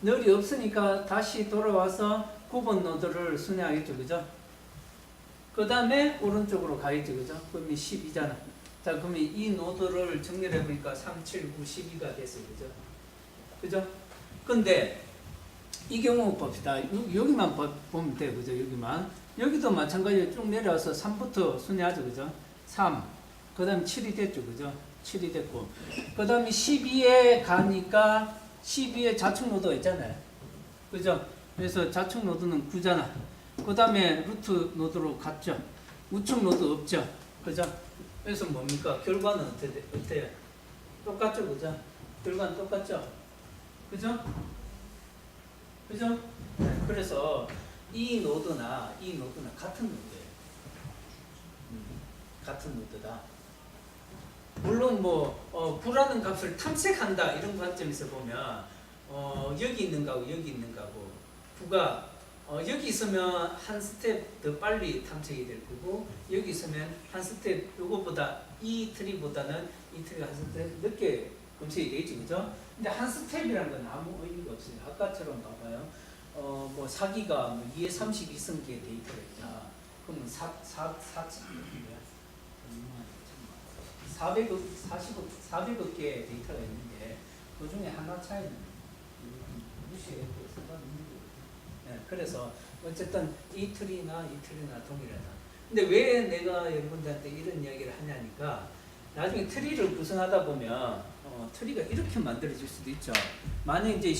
널이 없으니까 다시 돌아와서 9번 노드를 순회하겠죠, 그죠? 그 다음에 오른쪽으로 가겠죠, 그죠? 그럼 12잖아. 자, 그러면 이 노드를 정렬해 보니까 3, 7, 9, 12가 됐어요, 그죠? 그죠? 근데 이 경우 봅시다. 여기만 보면 돼요, 그죠? 여기만. 여기도 마찬가지로 쭉 내려와서 3부터 순회하죠, 그죠? 3, 그 다음에 7이 됐죠. 그죠? 7이 됐고. 그 다음에 12에 가니까 12에 좌측 노드가 있잖아요. 그죠? 그래서 좌측 노드는 9잖아. 그 다음에 루트 노드로 갔죠. 우측 노드 없죠. 그죠? 그래서 뭡니까? 결과는 어때요? 똑같죠. 그죠? 결과는 똑같죠. 그죠? 그죠? 네, 그래서 이 노드나 같은 노드예요. 같은 노드다. 물론 구라는 값을 탐색한다 이런 관점에서 보면 여기 있는 거하고 여기 있는 거하고 구가 여기 있으면 한 스텝 더 빨리 탐색이 될 거고 여기 있으면 한 스텝 요거보다 이 트리보다는 이 트리가 한 스텝 늦게 검색이 되겠지. 그죠? 근데 한 스텝이라는 건 아무 의미가 없어요. 아까처럼 봐봐요. 4기가 2에 32승기의 데이터가 있다. 그러면 400억 개의 데이터가 있는데 그 중에 하나 차이는 무시해도 상관없는 거거든요. 네, 그래서 어쨌든 이 트리나 동일하다. 근데 왜 내가 여러분들한테 이런 이야기를 하냐니까 나중에 트리를 구성하다 보면 트리가 이렇게 만들어질 수도 있죠. 만약에 이제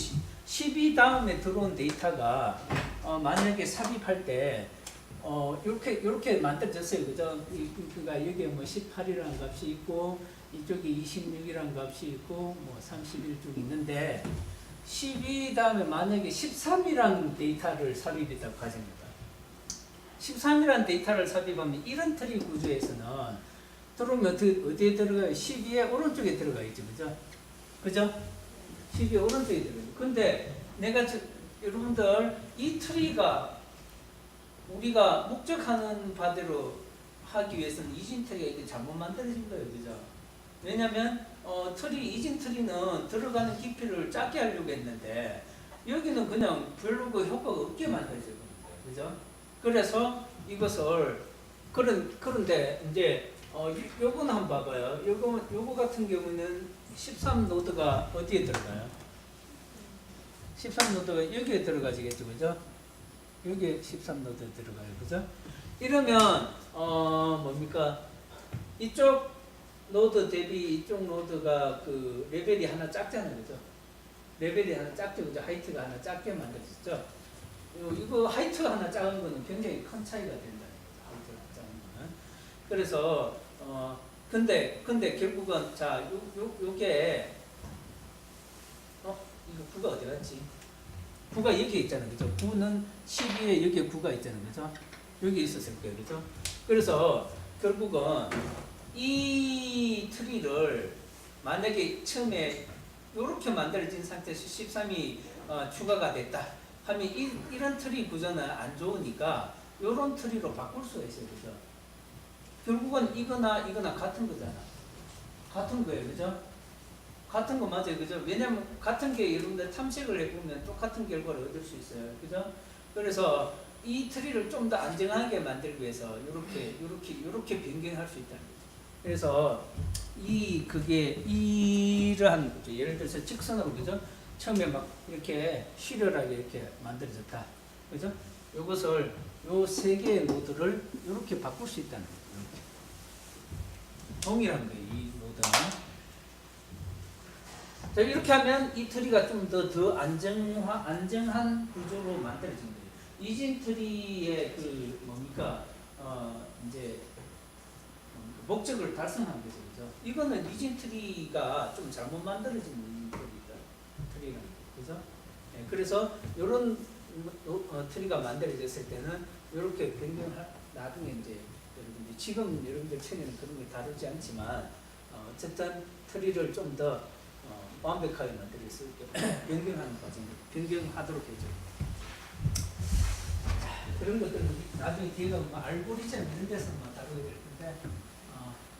12 다음에 들어온 데이터가 만약에 삽입할 때 이렇게 만들어졌어요. 그죠? 그러니까 여기에 18이라는 값이 있고 이쪽에 26이라는 값이 있고 31쪽 있는데 12 다음에 만약에 13이라는 데이터를 삽입했다고 가정합니다. 13이라는 데이터를 삽입하면 이런 트리 구조에서는 들어오면 어디에 들어가요? 12의 오른쪽에 들어가 있죠. 그죠? 그죠? 12의 오른쪽에 들어가요. 근데 내가 여러분들 이 트리가 우리가 목적하는 바대로 하기 위해서는 이진 트리가 이게 잘못 만들어진 거예요. 그죠? 왜냐면 이진 트리는 들어가는 깊이를 작게 하려고 했는데 여기는 그냥 별로 그 효과가 없게 만들어진 거예요. 그죠? 그래서 이것을 그런데 이제 요거는 한번 봐봐요. 요거 같은 경우는 13노드가 어디에 들어가요? 13노드가 여기에 들어가지겠죠. 그죠? 여기에 13노드 들어가요. 그죠? 이러면 뭡니까? 이쪽 노드 대비 이쪽 노드가 그 레벨이 하나 작잖아요. 그죠? 레벨이 하나 작죠. 그죠? 하이트가 하나 작게 만들어졌죠. 이거 하이트가 하나 작은 거는 굉장히 큰 차이가 된다. 하이트가 작은 거는. 그래서 근데 결국은 자 요게 이거 9가 어디 갔지? 9가 여기 있잖아요. 그죠? 9는 12에 여기에 9가 있잖아요. 그죠? 여기 있었을 거예요. 그죠? 그래서 결국은 이 트리를 만약에 처음에 이렇게 만들어진 상태에서 13이 추가가 됐다 하면 이런 트리 구조는 안 좋으니까 이런 트리로 바꿀 수가 있어요. 그죠? 결국은 이거나 같은 거잖아. 같은 거예요. 그죠? 같은 거 맞아요. 그죠? 왜냐면 같은 게 여러분들 탐색을 해보면 똑같은 결과를 얻을 수 있어요. 그죠? 그래서 이 트리를 좀 더 안정하게 만들기 위해서 이렇게 변경할 수 있다는 거죠. 그래서 이러한 거죠. 예를 들어서 직선으로 그죠? 처음에 막 이렇게 시리얼하게 이렇게 만들어졌다. 그죠? 이것을 요 세 개의 노드를 이렇게 바꿀 수 있다는 거죠. 동일한 거예요. 이 노드는. 자, 이렇게 하면 이 트리가 좀 더 안정한 구조로 만들어진 거예요. 이진 트리의 그 뭡니까 이제 목적을 달성한 거죠. 그죠? 이거는 이진 트리가 좀 잘못 만들어진 트리라는 거죠. 그죠? 네, 그래서 이런 트리가 만들어졌을 때는 이렇게 나중에 이제 여러분들 지금 여러분들 책에는 그런 걸 다루지 않지만 어쨌든 트리를 좀 더 완벽하게 만들기 위해서 변경하는 과정, 변경하도록 해줘. 그런 것들은 나중에 뒤에가 알고리즘 이런 데서만 다루게 될 텐데,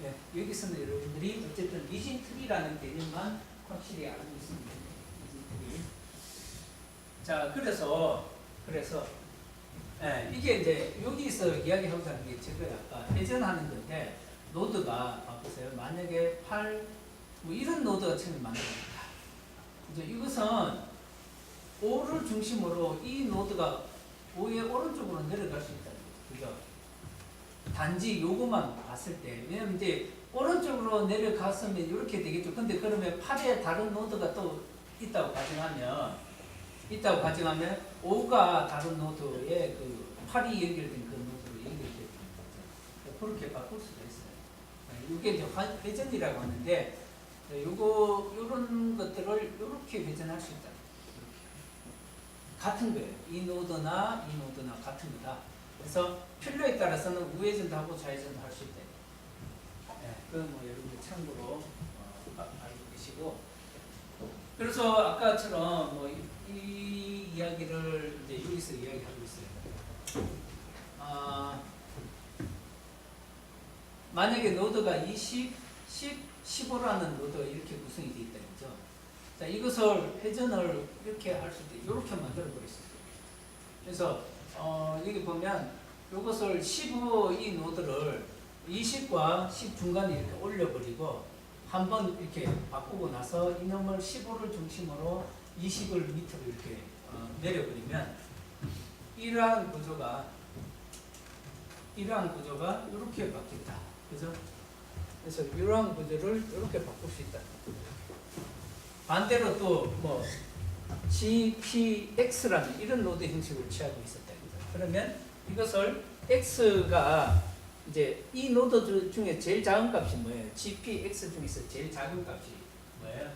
예, 여기서는 여러분들이 어쨌든 이진 트리라는 개념만 확실히 알고 있으면 됩니다. 이진 트리. 자, 그래서 예, 이게 이제 여기서 이야기하고자 하는 게 제가 아까 회전하는 건데 노드가 보세요. 만약에 8 이런 노드가 처음에 만들어집니다. 이제 이것은 5를 중심으로 이 노드가 5의 오른쪽으로 내려갈 수 있다. 그죠? 단지 요거만 봤을 때, 왜냐면 이제 오른쪽으로 내려갔으면 이렇게 되겠죠. 근데 그러면 8에 다른 노드가 또 있다고 가정하면 5가 다른 노드에 그 8이 연결된 그 노드로 연결되는 거죠. 그렇게 바꿀 수가 있어요. 이게 이제 회전이라고 하는데, 요런 것들을 이렇게 회전할 수 있다. 같은 거예요. 이 노드나 같은 거다. 그래서 필요에 따라서는 우회전도 하고 좌회전도 할 수 있다. 그건 뭐 여러분들 참고로 알고 계시고. 그래서 아까처럼 뭐 이 이야기를 이제 여기서 이야기하고 있어요. 만약에 노드가 20, 10, 15라는 노드가 이렇게 구성이 되어 있다. 그죠? 자, 이것을 회전을 이렇게 할 수 있게 이렇게 만들어 버렸어요. 그래서 여기 보면 이것을 15 이 노드를 20과 10 중간에 이렇게 올려버리고 한번 이렇게 바꾸고 나서 이놈을 15를 중심으로 20을 밑으로 이렇게 내려버리면 이러한 구조가 이렇게 바뀐다. 그죠? 그래서 이러한 구조를 이렇게 바꿀 수 있다. 반대로 또 뭐 GPX라는 이런 노드 형식을 취하고 있었다. 그죠? 그러면 이것을 X가 이제 이 노드 중에 제일 작은 값이 뭐예요? GPX 중에서 제일 작은 값이 뭐예요?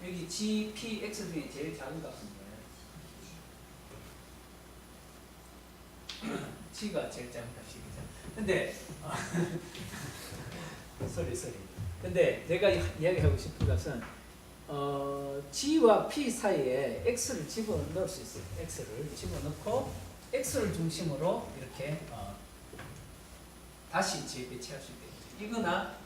여기 GPX 중에 제일 작은 값은 뭐예요? G가 제일 작은 값이겠죠. 근데 sorry. 근데 제가 이야기하고 싶은 것은 G와 P 사이에 X를 집어넣을 수 있어요. X를 집어넣고 X를 중심으로 이렇게 다시 재배치할 수 있대요.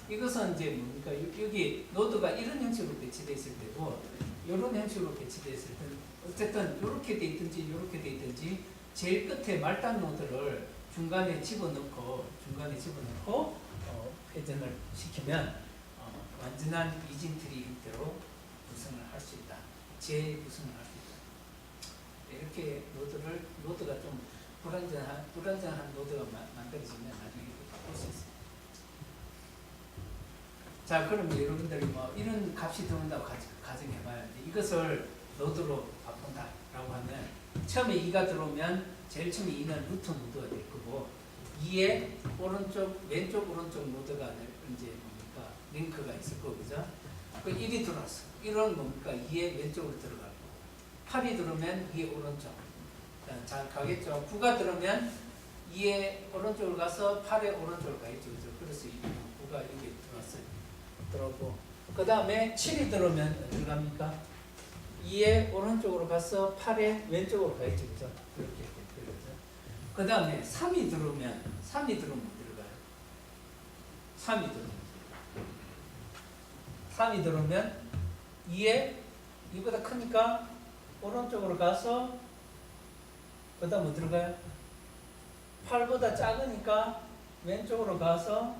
이것은 이제 뭡니까? 여기 노드가 이런 형식으로 배치되어 있을 때고 이런 형식으로 배치되어 있을 때는 어쨌든 이렇게 돼 있든지 제일 끝에 말단 노드를 중간에 집어넣고 회전을 시키면 완전한 이진 트리 형태로 구성을 할 수 있다. 재구성을 할 수 있다. 이렇게 노드가 좀 불안정한 노드가 만들어지면 나중에 바꿀 수 있어요. 자, 그러면 여러분들이 뭐 이런 값이 들어온다고 가정해봐요. 이것을 노드로 바꾼다라고 하면 처음에 2가 들어오면 제일 처음에 2는 루트 노드가 될 거고 2에 왼쪽 오른쪽 노드가 이제 뭡니까 링크가 있을 거고, 그죠? 그 1이 들어왔어. 1은 뭡니까 2의 왼쪽으로 들어가고 8이 들어오면 2의 오른쪽. 잘 가겠죠? 9가 들어오면 2의 오른쪽으로 가서 8의 오른쪽으로 가겠죠, 그죠? 그래서 9가 여기 들어왔어요. 들어오고 그 다음에 7이 들어오면 어디 갑니까? 2의 오른쪽으로 가서 8의 왼쪽으로 가겠죠, 그죠? 그렇게 되죠. 그 다음에 3이 들어오면 어디로 가요? 3이 들어오면 2에 이보다 크니까 오른쪽으로 가서 그 다음 어디로 가요? 8보다 작으니까 왼쪽으로 가서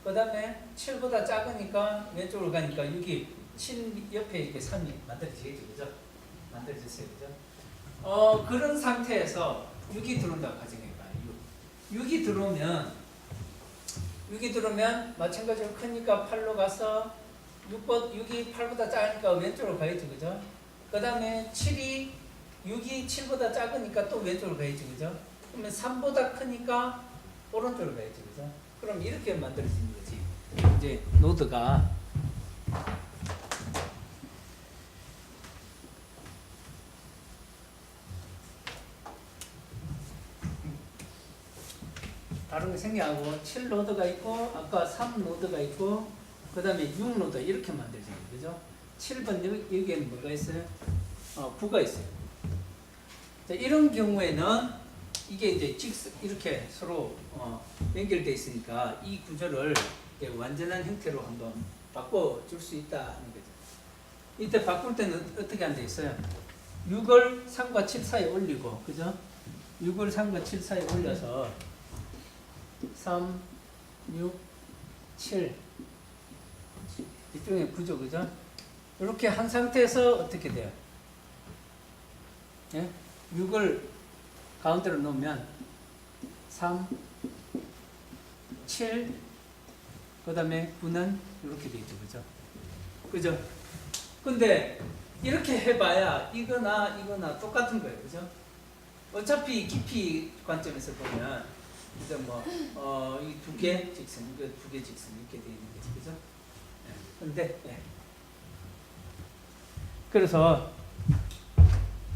그 다음에 7보다 작으니까 왼쪽으로 가니까 여기 7 옆에 이렇게 3이 만들어지겠죠, 그죠? 만들어졌어요, 그죠? 그런 상태에서 6이 들어온다고 가정해봐요. 6이 들어오면 마찬가지로 크니까 8로 가서 6이 8보다 작으니까 왼쪽으로 가야죠, 그죠? 그 다음에 6이 7보다 작으니까 또 왼쪽으로 가야죠, 그죠? 그러면 3보다 크니까 오른쪽으로 가야죠, 그죠? 그럼 이렇게 만들어지는 거지. 이제 노드가 다른 거 생략하고 7노드가 있고 아까 3노드가 있고 그 다음에 6노드 이렇게 만들어져요, 그죠? 7번 여기에는 뭐가 있어요? 9가 있어요. 자, 이런 경우에는 이게 이제 이렇게 서로 연결되어 있으니까 이 구조를 완전한 형태로 한번 바꿔줄 수 있다는 거죠. 이때 바꿀 때는 어떻게 앉아 있어요? 6을 3과 7 사이에 올리고, 그죠? 6을 3과 7 사이에 올려서 3, 6, 7 이쪽에 구조, 그죠? 이렇게 한 상태에서 어떻게 돼요? 예? 6을 가운데로 놓으면 3, 7, 그 다음에 9는 이렇게 돼 있죠. 그죠? 그죠? 근데 이렇게 해봐야 이거나 똑같은 거예요. 그죠? 어차피 깊이 관점에서 보면, 그죠? 이 두 개 직선, 이거 두 개 직선 이렇게 돼 있는 거죠. 그죠? 예. 근데, 예. 그래서,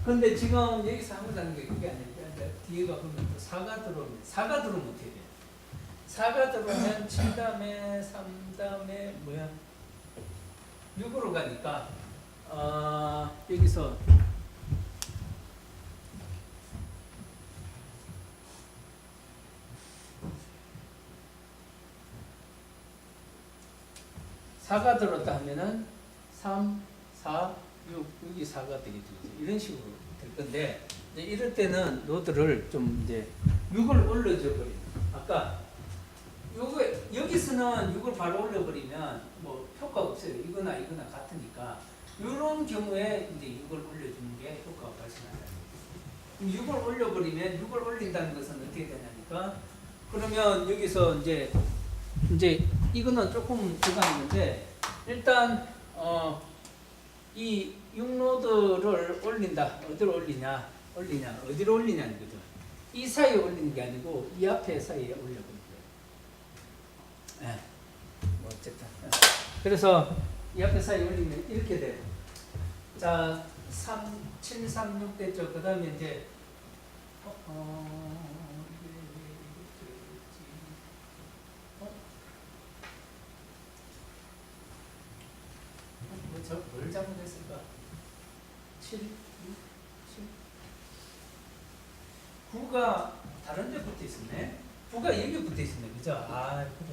근데 지금 여기서 하고자는 게 그게 아니라, 뒤에가 보면 또 4가 들어오면, 4가 들어오면 어떻게 돼요? 4가 들어오면 7 다음에 3 다음에 뭐야? 6으로 가니까 여기서 사가 들었다 하면은 3, 4, 6, 6이 4가 되겠죠. 이런 식으로 될 건데, 이제 이럴 때는 노드를 좀 이제 6을 올려줘 버리는. 아까 여기서는 6을 바로 올려버리면 뭐 효과가 없어요. 이거나 같으니까. 이런 경우에 이제 6을 올려주는 게 효과가 발생한다. 6을 올려버리면 6을 올린다는 것은 어떻게 되냐니까. 그러면 여기서 이제 이거는 조금 들어가는데, 일단 이 6노드를 올린다. 어디로 올리냐? 어디로 올리냐는 거죠. 이 사이에 올리는 게 아니고 이 앞에 사이에 올려버리는 거예요. 네. 뭐 어쨌든. 그래서 이 앞에 사이에 올리면 이렇게 돼요. 자, 7, 3, 6 됐죠. 그 다음에 이제 뭘 잘못했을까? 7, 6, 7. 9가 다른 데 붙어 있었네. 9가 여기 붙어 있었네. 그죠? 아, 그래.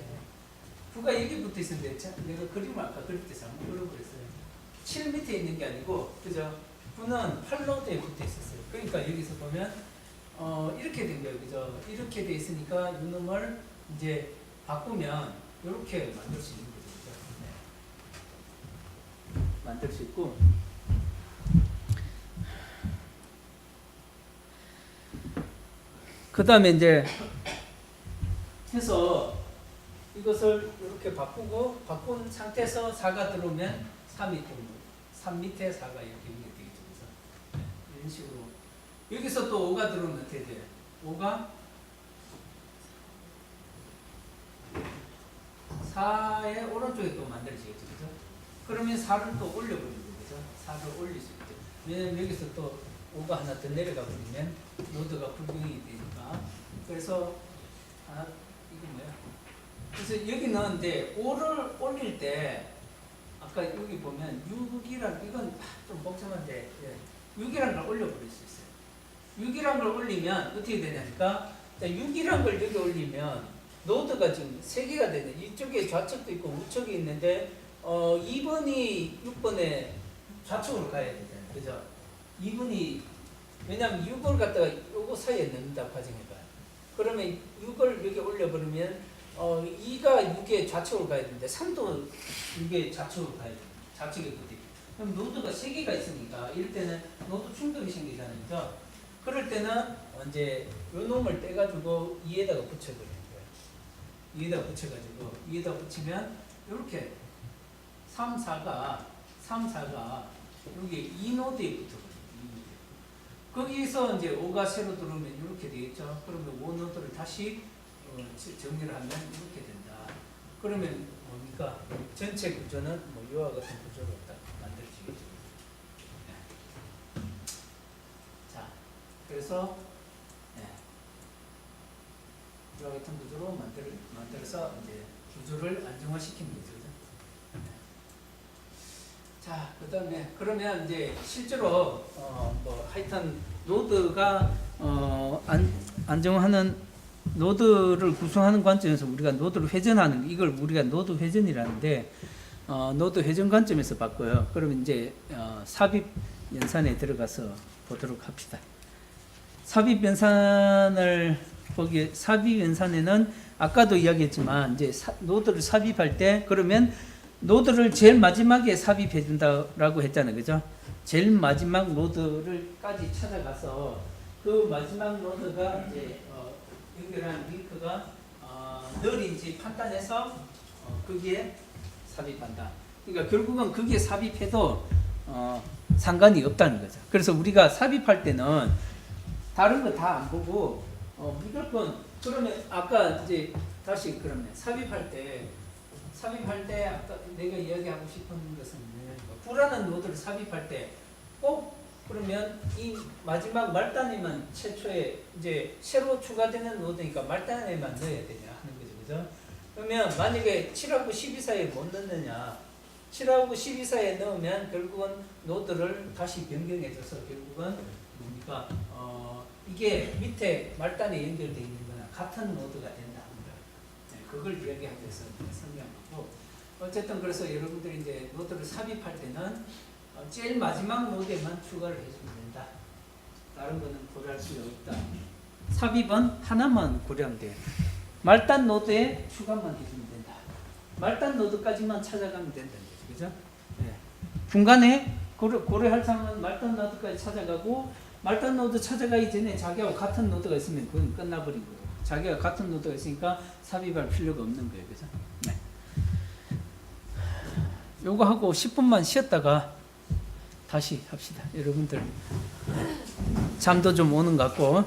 9가 여기 붙어 있었는데, 내가 그림을 아까 그릴 때 잘못 그려버렸어요. 7 밑에 있는 게 아니고, 그죠? 9는 8노드에 붙어 있었어요. 그러니까 여기서 보면, 이렇게 된 거예요. 그죠? 이렇게 돼 있으니까 이놈을 이제 바꾸면, 이렇게 만들 수 있는 거죠. 그죠? 네. 만들 수 있고, 그 다음에 이제 해서 이것을 이렇게 바꾼 상태에서 4가 들어오면 3 밑에 4가 이렇게 되겠죠. 그래서 이런 식으로. 여기서 또 5가 들어오면 어떻게 돼요? 5가 4의 오른쪽에 또 만들어지겠죠. 그죠? 그러면 4를 또 올려버리는 거죠. 4를 올릴 수 있죠. 왜냐면 여기서 또 5가 하나 더 내려가 버리면 노드가 불균형이 되니까. 그래서 이게 뭐야? 그래서 여기는 이제 5를 올릴 때 아까 여기 보면 6이란 이건 좀 복잡한데 6이란 걸 올려버릴 수 있어요. 6이란 걸 올리면 어떻게 되냐니까 6이란 걸 여기 올리면 노드가 지금 3개가 되네. 이쪽에 좌측도 있고 우측이 있는데 2번이 6번에 좌측으로 가야 되잖아요. 그죠? 2번이 왜냐하면 6을 갖다가 요거 사이에 넣는다고 가정해봐요. 그러면 6을 여기 올려버리면 2가 6의 좌측으로 가야 되는데 3도 6의 좌측으로 가야 돼요. 좌측에 붙어. 그럼 노드가 3개가 있으니까 이럴 때는 노드 충돌이 생기잖아요. 그죠? 그럴 때는 이제 요 놈을 떼가지고 2에다가 붙여버리는 거예요. 2에다가 붙여가지고 2에다가 붙이면 이렇게 3, 4가 여기 2노드에 붙어버려요. 거기서 이제 5가 새로 들어오면 이렇게 되겠죠. 그러면 5노드를 다시 정리를 하면 이렇게 된다. 그러면 뭡니까? 전체 구조는 뭐 이와 같은 구조로 딱 만들어지겠죠. 네. 자, 그래서 이와 같은 구조로 만들어서 이제 구조를 안정화시키는 거죠. 자, 그 다음에 그러면 이제 실제로 뭐 하여튼 노드가 안정하는 노드를 구성하는 관점에서 우리가 노드를 회전하는 이걸 우리가 노드 회전이라는데 노드 회전 관점에서 봤고요. 그러면 이제 삽입 연산에 들어가서 보도록 합시다. 삽입 연산을 삽입 연산에는 아까도 이야기했지만 이제 노드를 삽입할 때 그러면 노드를 제일 마지막에 삽입해 준다라고 했잖아요. 그죠? 제일 마지막 노드를까지 찾아가서 그 마지막 노드가 이제 연결하는 링크가 널인지 판단해서 거기에 삽입한다. 그러니까 결국은 거기에 삽입해도 상관이 없다는 거죠. 그래서 우리가 삽입할 때는 다른 거 다 안 보고 무조건 그러면 아까 이제 다시 그러면 삽입할 때 아까 내가 이야기하고 싶은 것은 구라는 노드를 삽입할 때 꼭 그러면 이 마지막 말단에만 최초에 이제 새로 추가되는 노드니까 말단에만 넣어야 되냐 하는 거죠. 그죠? 그러면 만약에 7하고 12 사이에 못 넣느냐 7하고 12 사이에 넣으면 결국은 노드를 다시 변경해줘서 결국은 뭡니까? 이게 밑에 말단에 연결되어 있는 거나 같은 노드가 된다 하는 거예요. 네, 그걸 이야기하기 위해서 설명한 거고 어쨌든 그래서 여러분들이 이제 노드를 삽입할 때는 제일 마지막 노드에만 추가를 해주면 된다. 다른 거는 고려할 수가 없다. 삽입은 하나만 고려하면 돼요. 말단 노드에 추가만 해주면 된다. 말단 노드까지만 찾아가면 된다는 거죠. 그죠? 네. 중간에 고려할 사항은 말단 노드까지 찾아가고 말단 노드 찾아가기 전에 자기하고 같은 노드가 있으면 그건 끝나버린 거고 자기가 같은 노드가 있으니까 삽입할 필요가 없는 거예요. 그죠? 네. 요거 하고 10분만 쉬었다가 다시 합시다. 여러분들 잠도 좀 오는 것 같고